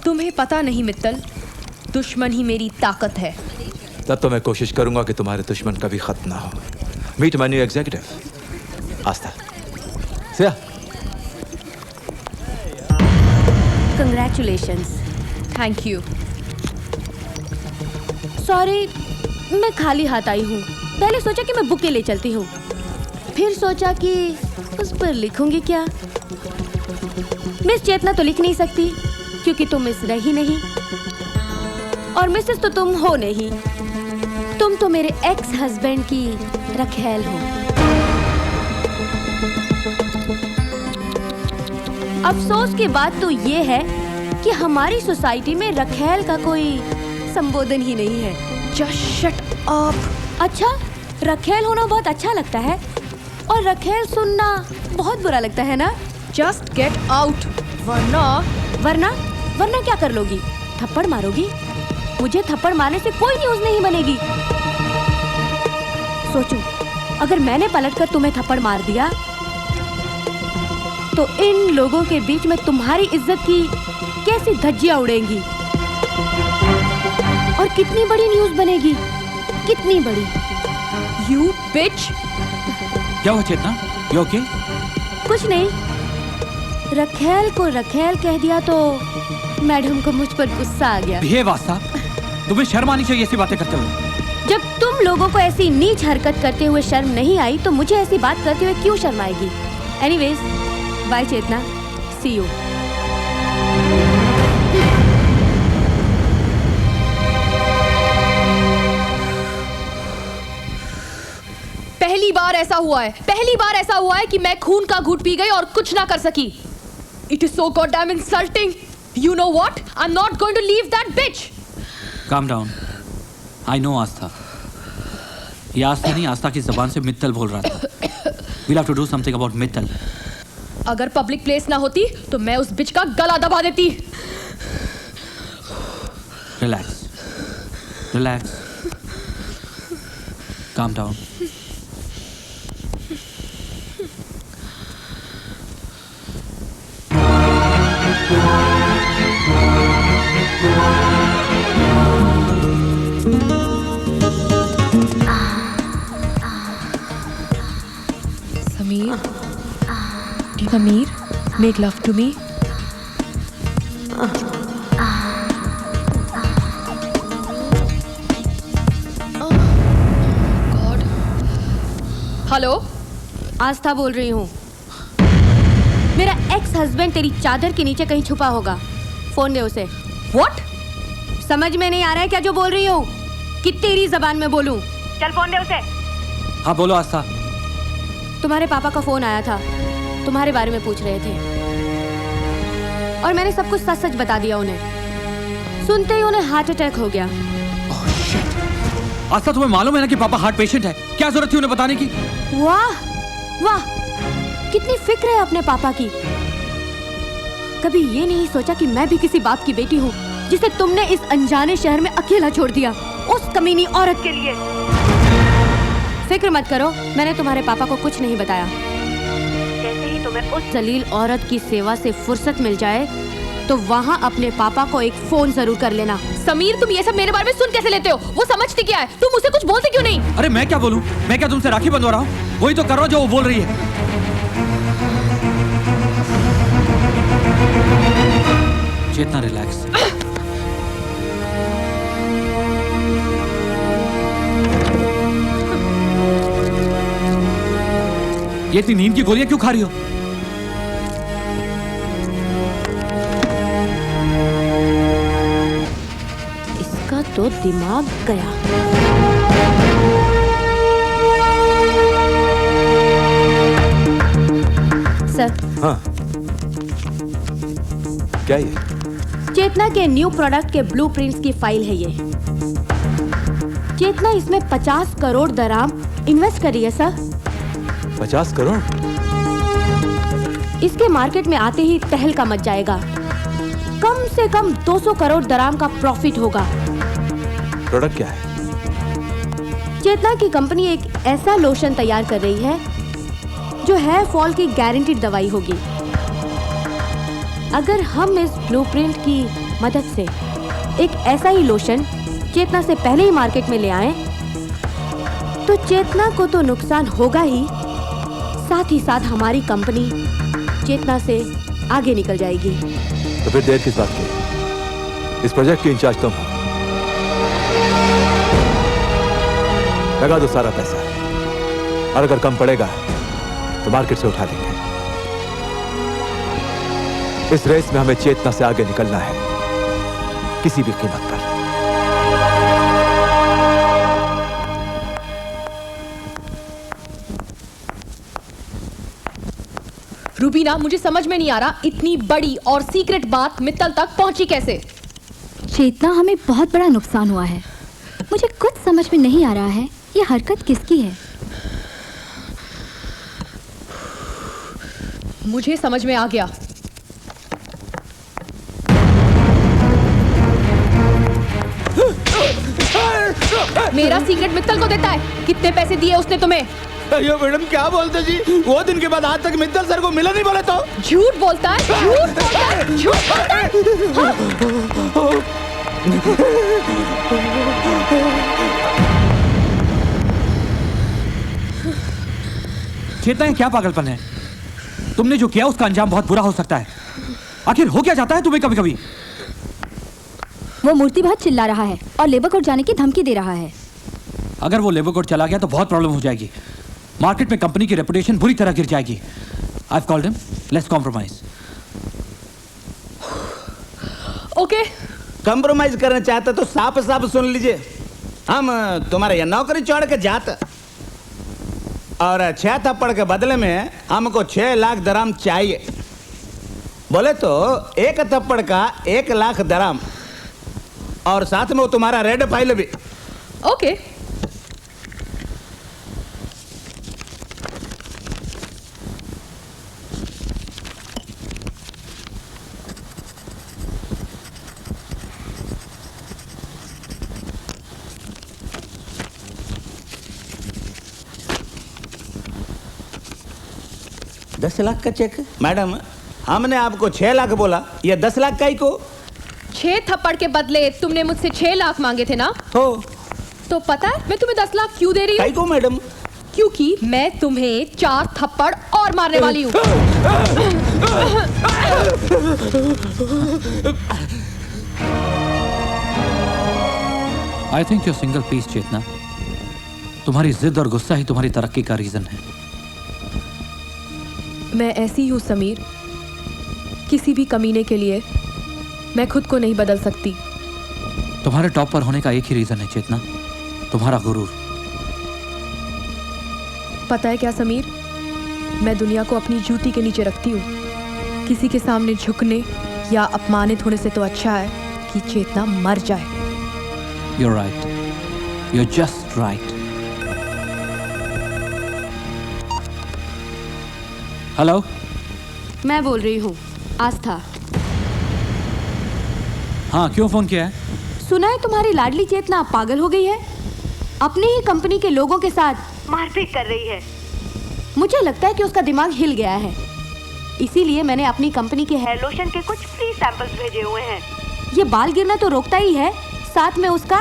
तुम्हें पता नहीं मित्तल, दुश्मन ही मेरी ताकत है। तब तो मैं कोशिश करूंगा कि तुम्हारे दुश्मन कभी खत्म ना हो। Meet my new executive Aastha. Siya. Congratulations. Thank you. Sorry, मैं खाली हाथ आई हूँ। पहले सोचा कि मैं बुके ले चलती हूँ, फिर सोचा कि उस पर लिखूंगी क्या। मिस चेतना तो लिख नहीं सकती क्योंकि तुम मिस रही नहीं, और मिसेस तो तुम हो नहीं। तुम तो मेरे एक्स हस्बैंड की रखेल हो। अफसोस की बात तो ये है कि हमारी सोसाइटी में रखेल का कोई संबोधन ही नहीं है। Just shut up. अच्छा, रखेल होना बहुत अच्छा लगता है और रखेल सुनना बहुत बुरा लगता है ना? Just get out. वरना क्या कर लोगी? थप्पड़ मारोगी? मुझे थप्पड़ मारने से कोई न्यूज़ नहीं बनेगी। सोचो, अगर मैंने पलटकर तुम्हें थप्पड़ मार दिया तो इन लोगों के बीच में तुम्हारी इज्जत की कैसी धज्जियां उड़ेंगी और कितनी बड़ी न्यूज़ बनेगी, कितनी बड़ी। You bitch. क्या हुआ चेतना? You okay? कुछ नहीं, रखेल को रखेल कह दिया तो मैडम को मुझ पर गुस्सा आ गया। Behave आस्था, तुम्हें शर्म आनी चाहिए ऐसी बातें करते हुए। जब तुम लोगों को ऐसी नीच हरकत करते हुए शर्म नहीं आई तो मुझे ऐसी बात करते हुए क्यों शर्म आएगी? Anyways, bye Chetna, see you. पहली बार ऐसा हुआ है कि मैं खून का घूंट पी गई और कुछ ना कर सकी. It is so goddamn insulting. You know what? I'm not going to leave that bitch. Calm down. I know आस्था. ये आस्था नहीं, आस्था की जबान से मित्तल बोल रहा था. We'll have to do something about Mittal. अगर पब्लिक प्लेस ना होती तो मैं उस बिच का गला दबा देती. Relax. Relax. Calm down. Samir, make love to me. Hello, Aastha बोल रही हूँ. मेरा एक्स हस्बैंड तेरी चादर के नीचे कहीं छुपा होगा. फोन दे उसे. What? समझ में नहीं आ रहा है क्या जो बोल रही हूँ? कि तेरी जबान में बोलूं? चल फोन दे उसे. हाँ बोलो आस्था. तुम्हारे पापा का फोन आया था. तुम्हारे बारे में पूछ रहे थे और मैंने सब कुछ सच सच बता दिया उन्हें. सुनते ही उन्हें हार्ट अटैक हो गया. आस्था तुम्हें मालूम है ना कि पापा हार्ट पेशेंट है. क्या जरूरत थी उन्हें बताने की? वाह वाह, कितनी फिक्र है अपने पापा की. कभी ये नहीं सोचा कि मैं भी किसी बाप की बेटी हूँ जिसे तुमने इस अनजाने शहर में अकेला छोड़ दिया उस कमीनी औरत के लिए. फिक्र मत करो, मैंने तुम्हारे पापा को कुछ नहीं बताया. जैसे ही तुम्हें उस जलील औरत की सेवा से फुर्सत मिल जाए तो वहाँ अपने पापा को एक फोन जरूर कर लेना. समीर, तुम ये सब मेरे बारे में सुन कैसे लेते हो? वो समझती क्या है? तुम उसे कुछ बोलते क्यों नहीं? अरे मैं क्या बोलूं? मैं क्या तुमसे राखी बंधवा रहा हूँ? वही तो कर रहा हूँ जो वो बोल रही है. चेतना, रिलैक्स. ये इतनी नींद की गोलियां क्यों खा रही हो? इसका तो दिमाग गया. सर. हाँ. क्या ये? चेतना के न्यू प्रोडक्ट के ब्लूप्रिंट्स की फाइल है ये. चेतना इसमें 50 करोड़ दराम इन्वेस्ट कर रही है सर. 50 करोड़? इसके मार्केट में आते ही तहलका मच जाएगा. कम से कम 200 करोड़ दराम का प्रॉफिट होगा. प्रोडक्ट क्या है? चेतना की कंपनी एक ऐसा लोशन तैयार कर रही है जो हेयर फॉल की गारंटीड दवाई होगी. अगर हम इस ब्लूप्रिंट की मदद से एक ऐसा ही लोशन चेतना से पहले ही मार्केट में ले आए तो चेतना को तो नुकसान होगा ही, साथ ही साथ हमारी कंपनी चेतना से आगे निकल जाएगी. तो फिर देर किस बात की? इस प्रोजेक्ट की इंचार्ज तुम हो. लगा दो सारा पैसा और अगर कम पड़ेगा तो मार्केट से उठा लेंगे. इस रेस में हमें चेतना से आगे निकलना है किसी भी कीमत पर. रूबीना, मुझे समझ में नहीं आ रहा इतनी बड़ी और सीक्रेट बात मित्तल तक पहुंची कैसे? चेतना, हमें बहुत बड़ा नुकसान हुआ है. मुझे कुछ समझ में नहीं आ रहा है ये हरकत किसकी है. मुझे समझ में आ गया. मेरा सीक्रेट मित्तल को देता है. कितने पैसे दिए उसने तुम्हें? अयो मैडम, क्या बोलते जी? वो दिन के बाद आज तक मित्तल सर को मिला नहीं बोले तो? झूठ बोलता है, झूठ बोलता है, झूठ बोलता है. हाँ? चेतना, क्या पागलपन है? तुमने जो किया उसका अंजाम बहुत बुरा हो सकता है. आखिर हो क्या जाता है तुम्हें कभी कभी? वो मूर्ति बहुत चिल्ला रहा है और लेबर कोर्ट जाने की धमकी दे रहा है. अगर वो लेबर कोर्ट चला गया तो बहुत प्रॉब्लम हो जाएगी. मार्केट में कंपनी की रेपुटेशन बुरी तरह गिर जाएगी. I've called him. Let's compromise. Okay. Compromise करना चाहते तो साफ साफ सुन लीजिए. हम तुम्हारे यहाँ नौकरी छोड़ के जाते. और 6 थप्पड़ के बदले में हमको 6 लाख दराम चाहिए। बोले तो 1 थप्पड़ का 1 लाख दराम, और साथ में वो तुम्हारा रेड फाइल भी। ओके। $10 लाख का चेक? मैडम, हमने आपको 6 लाख बोला, ये 10 लाख का ही को। 6 थप्पड़ के बदले तुमने मुझसे 6 लाख मांगे थे ना? हो। तो पता है मैं तुम्हें 10 लाख क्यों दे रही हूँ? को मैडम? क्योंकि मैं तुम्हें 4 थप्पड़ और मारने वाली हूँ। I think your single piece Chetna. तुम्हारी जिद और गुस्सा ही तुम्हारी तरक्की का रीजन है। मैं ऐसी हूँ समीर, किसी भी कमीने के लिए मैं खुद को नहीं बदल सकती। तुम्हारे टॉप पर होने का एक ही रीजन है चेतना, तुम्हारा गुरूर। पता है क्या समीर, मैं दुनिया को अपनी जूती के नीचे रखती हूँ। किसी के सामने झुकने या अपमानित होने से तो अच्छा है कि चेतना मर जाए। You're right. You're just right. Hello, मैं बोल रही हूँ आस्था। हाँ क्यों फोन किया है? सुना है तुम्हारी लाडली चेतना पागल हो गई है, अपनी ही कंपनी के लोगों के साथ मारपीट कर रही है। मुझे लगता है कि उसका दिमाग हिल गया है, इसीलिए मैंने अपनी कंपनी के हेयर लोशन के कुछ फ्री सैंपल्स भेजे हुए हैं। ये बाल गिरना तो रोकता ही है, साथ में उसका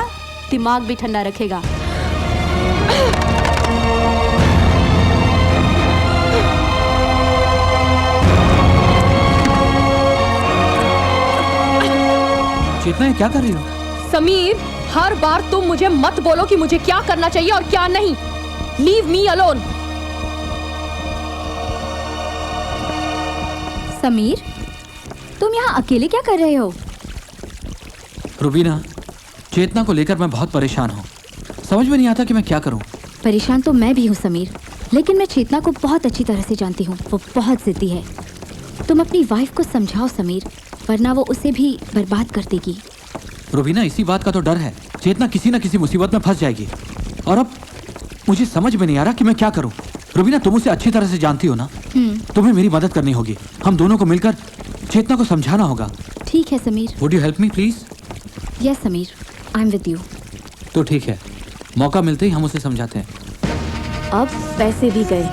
दिमाग भी ठंडा रखेगा। चेतना क्या कर रही हो? समीर, हर बार तुम मुझे मत बोलो कि मुझे क्या करना चाहिए और क्या नहीं। Leave me alone. समीर, तुम यहाँ अकेले क्या कर रहे हो? रुबीना, चेतना को लेकर मैं बहुत परेशान हूँ। समझ में नहीं आता कि मैं क्या करूँ। परेशान तो मैं भी हूँ समीर, लेकिन मैं चेतना को बहुत अच्छी तरह से जानती हूँ। वो बहुत जिद्दी है। तुम अपनी वाइफ को समझाओ समीर, वरना वो उसे भी बर्बाद कर देगी। रुबीना, इसी बात का तो डर है। चेतना किसी न किसी मुसीबत में फंस जाएगी और अब मुझे समझ में नहीं आ रहा कि मैं क्या करूँ। रुबीना, तुम उसे अच्छी तरह से जानती हो ना? तुम्हें मेरी मदद करनी होगी। हम दोनों को मिलकर चेतना को समझाना होगा। ठीक है Sameer. Would you help me please? Yes Sameer, I am with you. तो ठीक है, मौका मिलते ही हम उसे समझाते हैं। अब पैसे भी गए।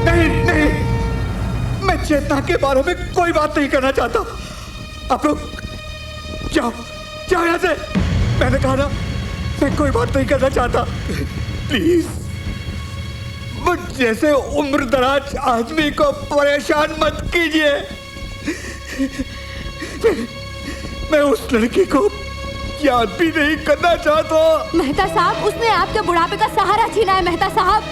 नहीं, मैं चेतना के बारे में कोई बात नहीं करना चाहता। आप लोग जाओ यहाँ से। मैंने कहा ना, मैं कोई बात नहीं करना चाहता। प्लीज, मुझ जैसे उम्र दराज आदमी को परेशान मत कीजिए। मैं उस लड़की को याद भी नहीं करना चाहता। मेहता साहब, उसने आपके बुढ़ापे का सहारा छीना है। मेहता साहब,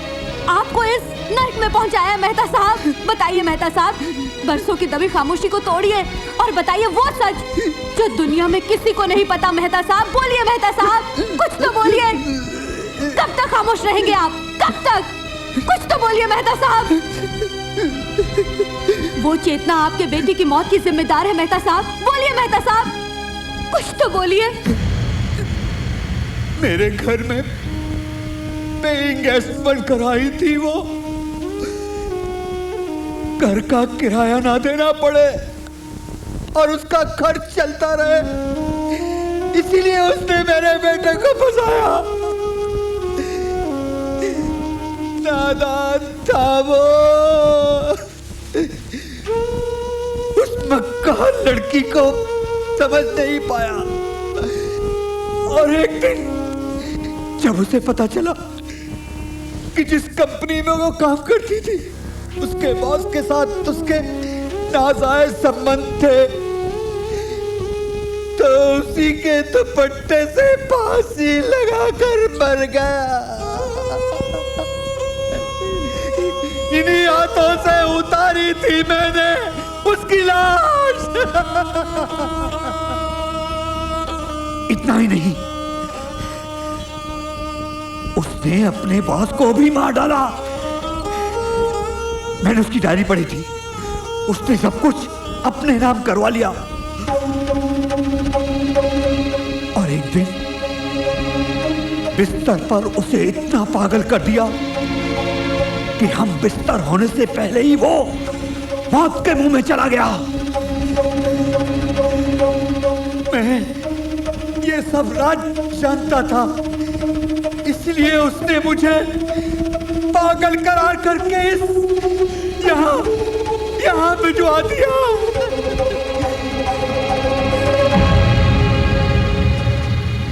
आपको इस नर्क में पहुंचाया है। मेहता साहब, बताइए मेहता साहब, बरसों की दबी खामोशी को तोड़िए और बताइए वो सच जो दुनिया में किसी को नहीं पता। मेहता साहब, बोलिए मेहता साहब, कुछ तो बोलिए। कब तक खामोश रहेंगे आप? कब तक? कुछ तो बोलिए मेहता साहब। वो चेतना आपके बेटे की मौत की जिम्मेदार है। मेहता साहब, बोलिए मेहता साहब, कुछ तो बोलिए। मेरे घर में पेइंग गेस्ट बनकर आई थी वो। घर का किराया ना देना पड़े और उसका खर्च चलता रहे, इसीलिए उसने मेरे बेटे को फंसाया। नादान था वो। उस मक्कार लड़की को समझ नहीं पाया और एक दिन जब उसे पता चला कि जिस कंपनी में वो काम करती थी उसके बॉस के साथ उसके नाजायज संबंध थे, तो उसी के दुपट्टे से फांसी लगाकर मर गया। इन्हीं हाथों से उतारी थी मैंने उसकी लाश। इतना ही नहीं, उसने अपने बॉस को भी मार डाला। मैंने उसकी डायरी पढ़ी थी, उसने सब कुछ अपने नाम करवा लिया। और एक दिन बिस्तर पर उसे इतना पागल कर दिया कि हम बिस्तर होने से पहले ही वो मौत के मुंह में चला गया। मैं ये सब राज जानता था, इसलिए उसने मुझे पागल करार करके यहाँ भिजवा दिया।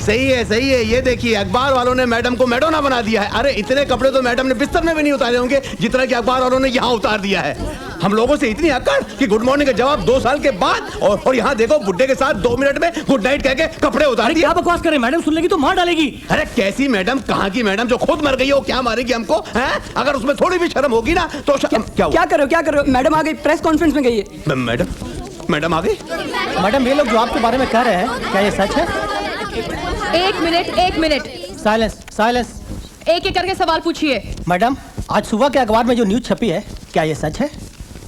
सही है, ये देखिए अखबार वालों ने मैडम को मैडोना बना दिया है। अरे इतने कपड़े तो मैडम ने बिस्तर में भी नहीं उतारे होंगे जितना कि अखबार वालों ने यहाँ उतार दिया है। हम लोगों से इतनी अकड़ कि गुड मॉर्निंग का जवाब 2 साल के बाद, और यहाँ देखो बुड्ढे के साथ 2 मिनट में गुड नाइट कह के कपड़े उतार दिए। क्या बकवास करे, मैडम सुन लेगी तो मार डालेगी। अरे कैसी मैडम, कहाँ की मैडम, जो खुद मर गई है वो क्या मारेगी हमको हैं? अगर उसमें थोड़ी भी शर्म होगी ना तो क्या करो मैडम आ गई, प्रेस कॉन्फ्रेंस में गई है। मैडम आ गई। मैडम ये लोग जो आपके बारे में कह रहे हैं क्या ये सच है? एक मिनट साइलेंस। एक एक करके सवाल पूछिए। मैडम आज सुबह के अखबार में जो न्यूज छपी है क्या ये सच है?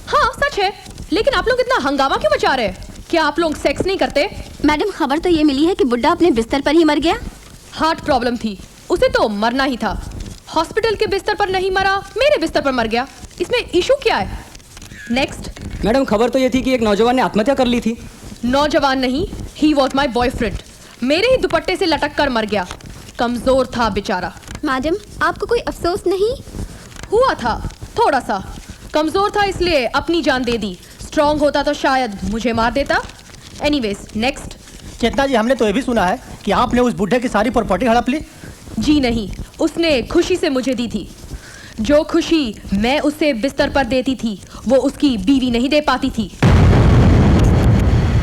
हाँ सच है, लेकिन आप लोग इतना हंगामा क्यों मचा रहे हैं? क्या आप लोग सेक्स नहीं करते? मैडम खबर तो ये मिली है कि बुड्ढा अपने बिस्तर पर ही मर गया। हार्ट प्रॉब्लम थी, उसे तो मरना ही था। हॉस्पिटल के बिस्तर पर नहीं मरा, मेरे बिस्तर पर मर गया। इसमें इशू क्या है? नेक्स्ट। मैडम खबर तो ये थी कि एक नौजवान ने आत्महत्या कर ली थी। नौजवान नहीं, ही वॉज माई बॉयफ्रेंड। मेरे ही दुपट्टे से लटक कर मर गया। कमजोर था बेचारा। मैडम आपको कोई अफसोस नहीं हुआ? था थोड़ा सा। कमजोर था इसलिए अपनी जान दे दी। स्ट्रांग होता तो शायद मुझे मार देता। Anyways next. चेतना जी हमने तो ये भी सुना है कि आपने उस बुढ़े की सारी प्रॉपर्टी हड़प ली। जी नहीं, उसने खुशी से मुझे दी थी। जो खुशी मैं उसे बिस्तर पर देती थी वो उसकी बीवी नहीं दे पाती थी।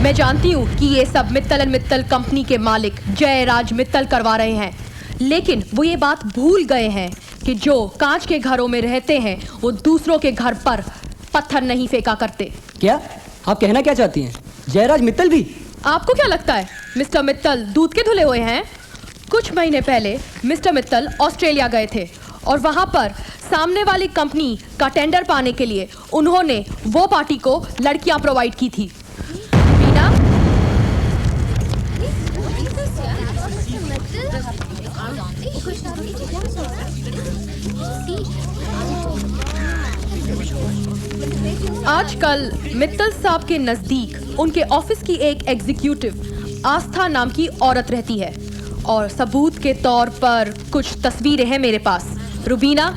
मैं जानती हूँ कि ये सब मित्तल एंड मित्तल कंपनी के मालिक जयराज मित्तल करवा रहे हैं, लेकिन वो ये बात भूल गए हैं कि जो कांच के घरों में रहते हैं वो दूसरों के घर पर पत्थर नहीं फेंका करते। क्या आप कहना क्या चाहती हैं? जयराज मित्तल भी? आपको क्या लगता है मिस्टर मित्तल दूध के धुले हुए हैं? कुछ महीने पहले मिस्टर मित्तल ऑस्ट्रेलिया गए थे और वहां पर सामने वाली कंपनी का टेंडर पाने के लिए उन्होंने वो पार्टी को लड़कियां प्रोवाइड की थी। आजकल मित्तल साहब के नजदीक उनके ऑफिस की एक एग्जीक्यूटिव आस्था नाम की औरत रहती है और सबूत के तौर पर कुछ तस्वीरें हैं मेरे पास। रुबीना,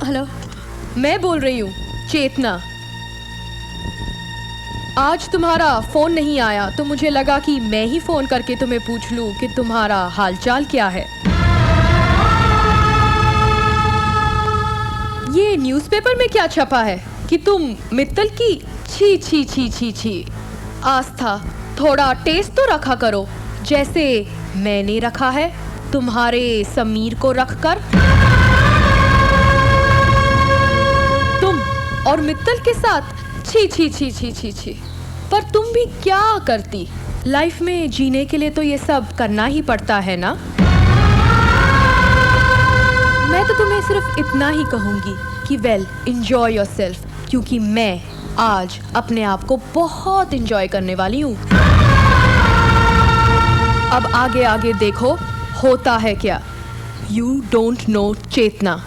हेलो, मैं बोल रही हूँ चेतना। आज तुम्हारा फोन नहीं आया तो मुझे लगा कि मैं ही फोन करके तुम्हें पूछ लूं कि तुम्हारा हालचाल क्या है। ये न्यूज़पेपर में क्या छपा है कि तुम मित्तल की छी छी छी छी छी। आस्था, थोड़ा टेस्ट तो रखा करो जैसे मैंने रखा है तुम्हारे समीर को रखकर। तुम और मित्तल के साथ छी छी छी छी छी छी। पर तुम भी क्या करती? लाइफ में जीने के लिए तो ये सब करना ही पड़ता है ना। मैं तो तुम्हें सिर्फ इतना ही कहूंगी कि वेल एंजॉय योरसेल्फ, क्योंकि मैं आज अपने आप को बहुत एंजॉय करने वाली हूँ। अब आगे आगे देखो होता है क्या। यू डोंट नो चेतना।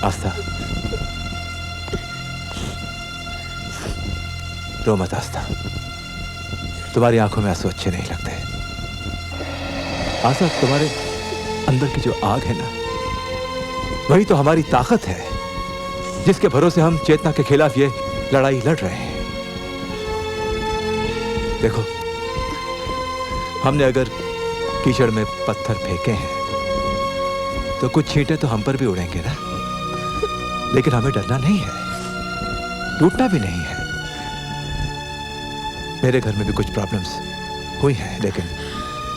आस्था, रो मत आस्था, तुम्हारी आंखों में आंसू अच्छे नहीं लगते। आस्था, तुम्हारे अंदर की जो आग है ना वही तो हमारी ताकत है, जिसके भरोसे हम चेतना के खिलाफ ये लड़ाई लड़ रहे हैं। देखो, हमने अगर कीचड़ में पत्थर फेंके हैं तो कुछ छींटे तो हम पर भी उड़ेंगे ना, लेकिन हमें डरना नहीं है, टूटना भी नहीं है। मेरे घर में भी कुछ प्रॉब्लम्स हुई हैं, लेकिन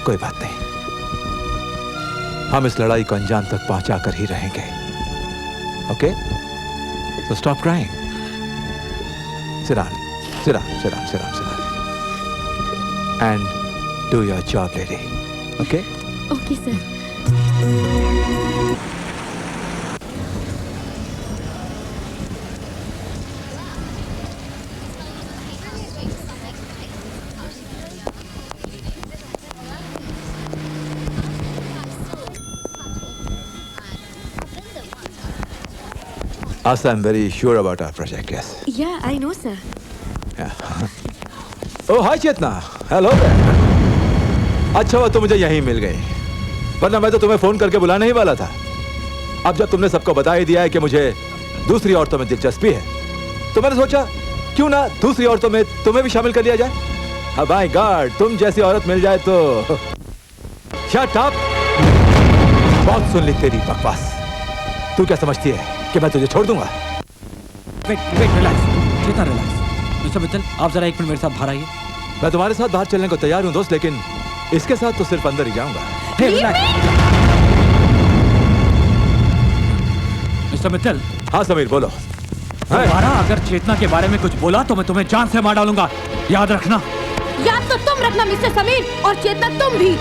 कोई बात नहीं, हम इस लड़ाई को अंजाम तक पहुंचा कर ही रहेंगे। Okay, so stop crying, sit down, sit down, sit down, sit down, sit down, and do your job, lady. Okay? Okay sir. Asa, I'm very sure about our project, yes. Yeah, I know, sir. Yeah. Oh, hi Chetna, hello. अच्छा हुआ तुम मुझे यहीं मिल गई, वरना मैं तो तुम्हें फोन करके बुलाने ही वाला था। अब जब तुमने सबको बता ही दिया है कि मुझे दूसरी औरतों में दिलचस्पी है, तो मैंने सोचा क्यों ना दूसरी औरतों में तुम्हें भी शामिल कर लिया जाए। अब माय गॉड, तुम जैसी औरत मिल जाए तो शट अप, बहुत सुन ली तेरी बकवास। तू क्या समझती है कि मैं तुझे छोड़ दूंगा? वेट रिलैक्स, चेतना रिलैक्स। मिस्टर मित्तल, आप जरा एक मिनट मेरे साथ बाहर आइए। मैं तुम्हारे साथ बाहर चलने को तैयार हूं दोस्त, लेकिन इसके साथ तो सिर्फ अंदर ही जाऊंगा। मिस्टर मित्तल। हाँ समीर, बोलो। दोबारा अगर चेतना के बारे में कुछ बोला तो मैं तुम्हें जान से मार डालूंगा, याद रखना। याद तो तुम रखना मिस्टर समीर, और चेतना तुम भी।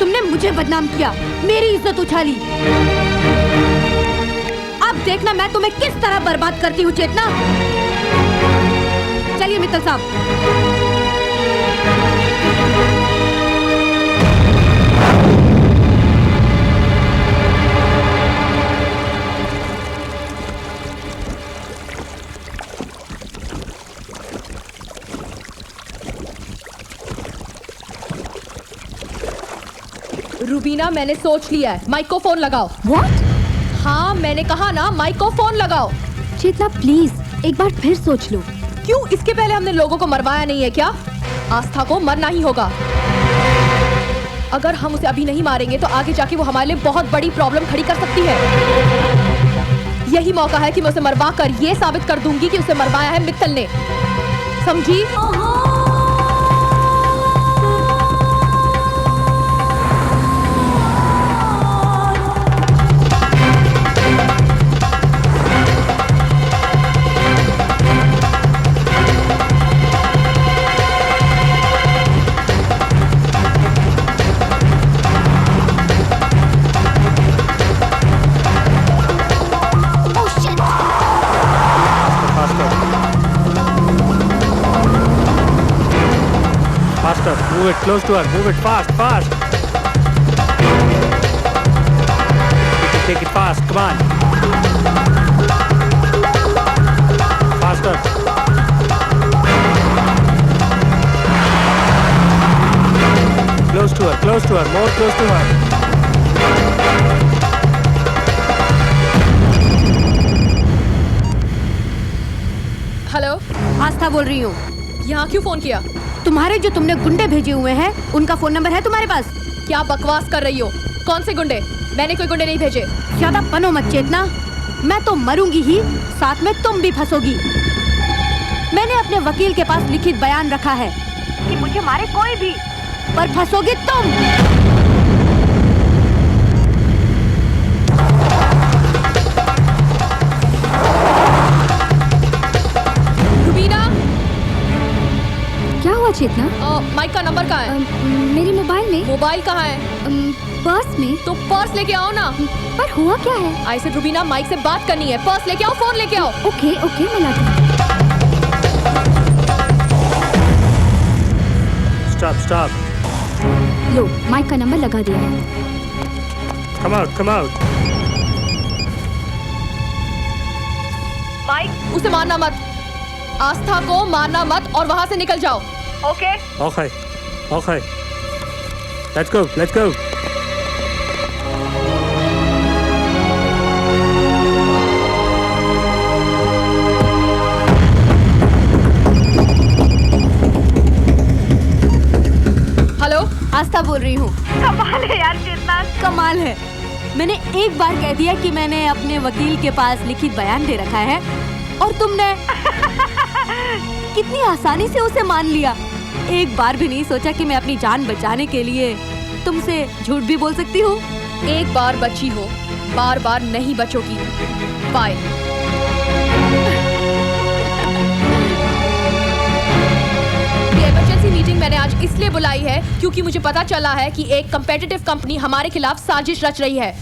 तुमने मुझे बदनाम किया, मेरी इज्जत उछाली। अब देखना मैं तुम्हें किस तरह बर्बाद करती हूँ चेतना। चलिए मित्तल साहब। रूबीना, मैंने सोच लिया है, माइक को फोन लगाओ। What? हाँ, मैंने कहा ना, माइक को फोन लगाओ। चेतना प्लीज एक बार फिर सोच लो। क्यों? इसके पहले हमने लोगों को मरवाया नहीं है क्या? आस्था को मरना ही होगा। अगर हम उसे अभी नहीं मारेंगे तो आगे जाके वो हमारे लिए बहुत बड़ी प्रॉब्लम खड़ी कर सकती है। यही मौका है कि मैं उसे मरवा कर ये साबित कर दूंगी कि उसे मरवाया है मित्तल ने। समझी? Move it close to her. Move it fast, fast. Take it fast. Come on. Faster. Close to her. Close to her. More close to her. Hello, Aastha बोल रही हूँ। यहाँ क्यों फोन किया? तुम्हारे जो तुमने गुंडे भेजे हुए हैं, उनका फोन नंबर है तुम्हारे पास? क्या बकवास कर रही हो? कौन से गुंडे? मैंने कोई गुंडे नहीं भेजे। ज्यादा बनो मत चेतना, मैं तो मरूंगी ही, साथ में तुम भी फंसोगी। मैंने अपने वकील के पास लिखित बयान रखा है कि मुझे मारे कोई भी, पर फंसोगी तुम। क्या हुआ चेतना? माइक का नंबर कहाँ है? मेरे मोबाइल में। मोबाइल कहाँ है? पर्स में। तो पर्स लेके आओ ना। पर हुआ क्या है? आई से रूबीना, माइक से बात करनी है। पर्स लेके आओ, फोन लेके आओ। ओके ओके, मैं लाती हूँ। Stop, stop. लो, माइक का नंबर लगा दिया है। Come out, come out. Mike, उसे मारना मत। आस्था को मारना मत और वहां से निकल जाओ। Okay? Okay, okay. Let's go, let's go. हूँ। कमाल है यार चेतना, कमाल है। मैंने एक बार कह दिया कि मैंने अपने वकील के पास लिखित बयान दे रखा है और तुमने कितनी आसानी से उसे मान लिया। एक बार भी नहीं सोचा कि मैं अपनी जान बचाने के लिए तुमसे झूठ भी बोल सकती हूँ। एक बार बची हो, बार बार नहीं बचोगी। बाय। ये इमरजेंसी मीटिंग मैंने आज इसलिए बुलाई है क्योंकि मुझे पता चला है कि एक कंपेटिटिव कंपनी हमारे खिलाफ साजिश रच रही है।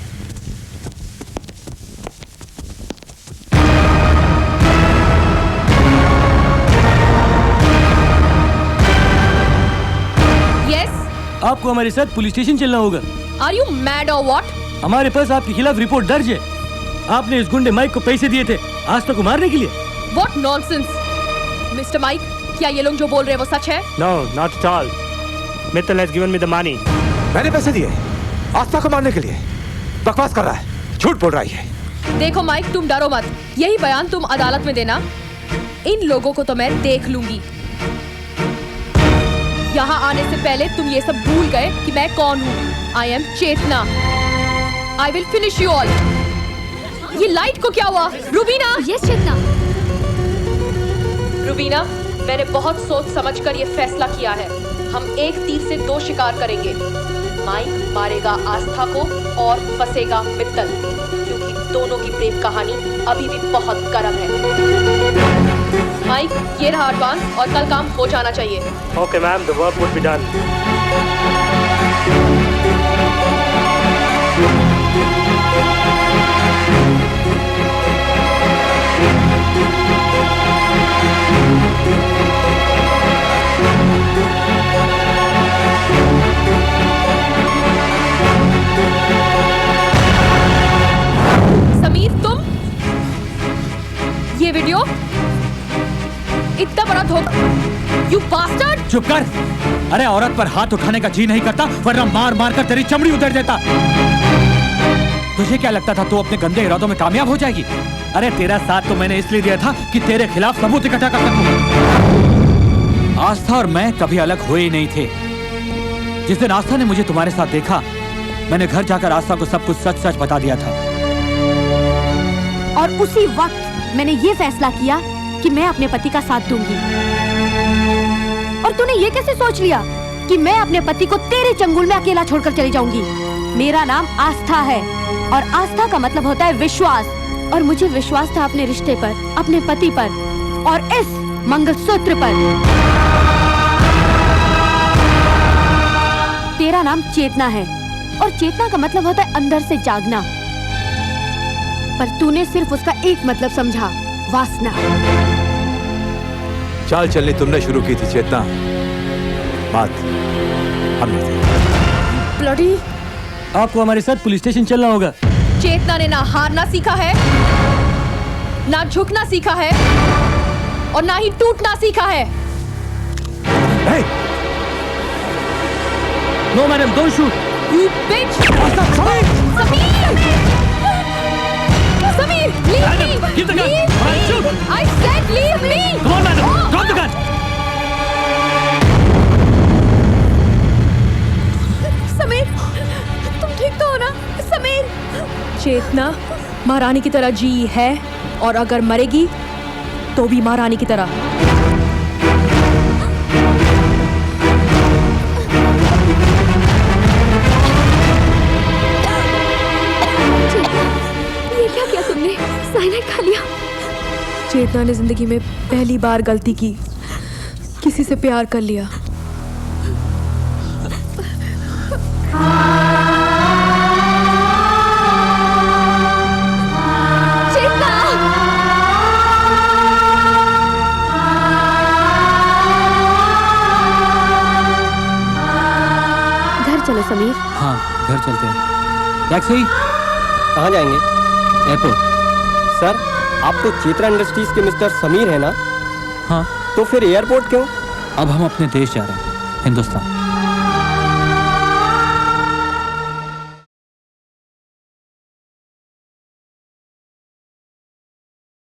आपको हमारे साथ पुलिस स्टेशन चलना होगा। Are you mad or what? हमारे पास आपके खिलाफ रिपोर्ट दर्ज है। आपने इस गुंडे माइक को पैसे दिए थे आस्था को मारने के लिए। What nonsense, Mr. Mike, क्या ये लोग जो बोल रहे हैं वो सच है? No, not at all. Mittal has given me the money. मैंने पैसे दिए आस्था को मारने के लिए। बकवास कर रहा है, झूठ बोल रहा है। देखो माइक, तुम डरो मत। यही बयान तुम अदालत में देना। इन लोगों को तो मैं देख लूंगी। यहाँ आने से पहले तुम ये सब भूल गए कि मैं कौन हूँ। I am Chetna. I will finish you all। ये लाइट को क्या हुआ? रुबीना! यस चेतना। रुबीना, मैंने बहुत सोच समझकर ये फैसला किया है। हम एक तीर से दो शिकार करेंगे। माइक मारेगा आस्था को और फंसेगा मित्तल, क्योंकि दोनों की प्रेम कहानी अभी भी बहुत गर्म है। माइक, ये रहा एडवांस और कल काम हो जाना चाहिए। Okay, ma'am, the work would be done. Sameer, तुम ये वीडियो इतना बड़ा धोखा। You bastard! चुप कर। अरे औरत पर हाथ उठाने का जी नहीं करता, वरना मार मार कर तेरी चमड़ी उधेड़ देता। तुझे क्या लगता था तू अपने गंदे इरादों में कामयाब हो जाएगी? अरे तेरा साथ तो मैंने इसलिए दिया था कि तेरे खिलाफ सबूत इकट्ठा कर सकूं। आस्था और मैं कभी अलग हुए ही नहीं थे। जिस दिन आस्था ने मुझे तुम्हारे साथ देखा, मैंने घर जाकर आस्था को सब कुछ सच सच बता दिया था। और उसी वक्त मैंने ये फैसला किया कि मैं अपने पति का साथ दूंगी। और तूने ये कैसे सोच लिया कि मैं अपने पति को तेरे चंगुल में अकेला छोड़कर चली जाऊंगी? मेरा नाम आस्था है और आस्था का मतलब होता है विश्वास, और मुझे विश्वास था अपने रिश्ते पर, अपने पति पर और इस मंगलसूत्र पर। तेरा नाम चेतना है और चेतना का मतलब होता है अंदर से जागना, पर तूने सिर्फ उसका एक मतलब समझा, वासना। चाल चलनी तुमने शुरू की थी चेतना, बात हमने की। ब्लडी! आपको हमारे साथ पुलिस स्टेशन चलना होगा। चेतना ने ना हारना सीखा है, ना झुकना सीखा है और ना ही टूटना सीखा है। No madam, don't shoot. You bitch! Samir, leave me! Give the gun! Leave All right, shoot! me! I said leave me! Come on, madam, drop the gun! Sameer, तुम ठीक तो हो ना? समीर! चेतना महारानी की तरह जी है और अगर मरेगी तो भी महारानी की तरह। ये क्या किया तुमने? साइनाइड खा लिया? चेतना ने जिंदगी में पहली बार गलती की, किसी से प्यार कर लिया। चलो समीर। हाँ, घर चलते हैं। टैक्सी? कहाँ जाएंगे? एयरपोर्ट। सर, आप तो चेतना इंडस्ट्रीज के मिस्टर समीर है ना? हाँ। तो फिर एयरपोर्ट क्यों? अब हम अपने देश जा रहे हैं, हिंदुस्तान।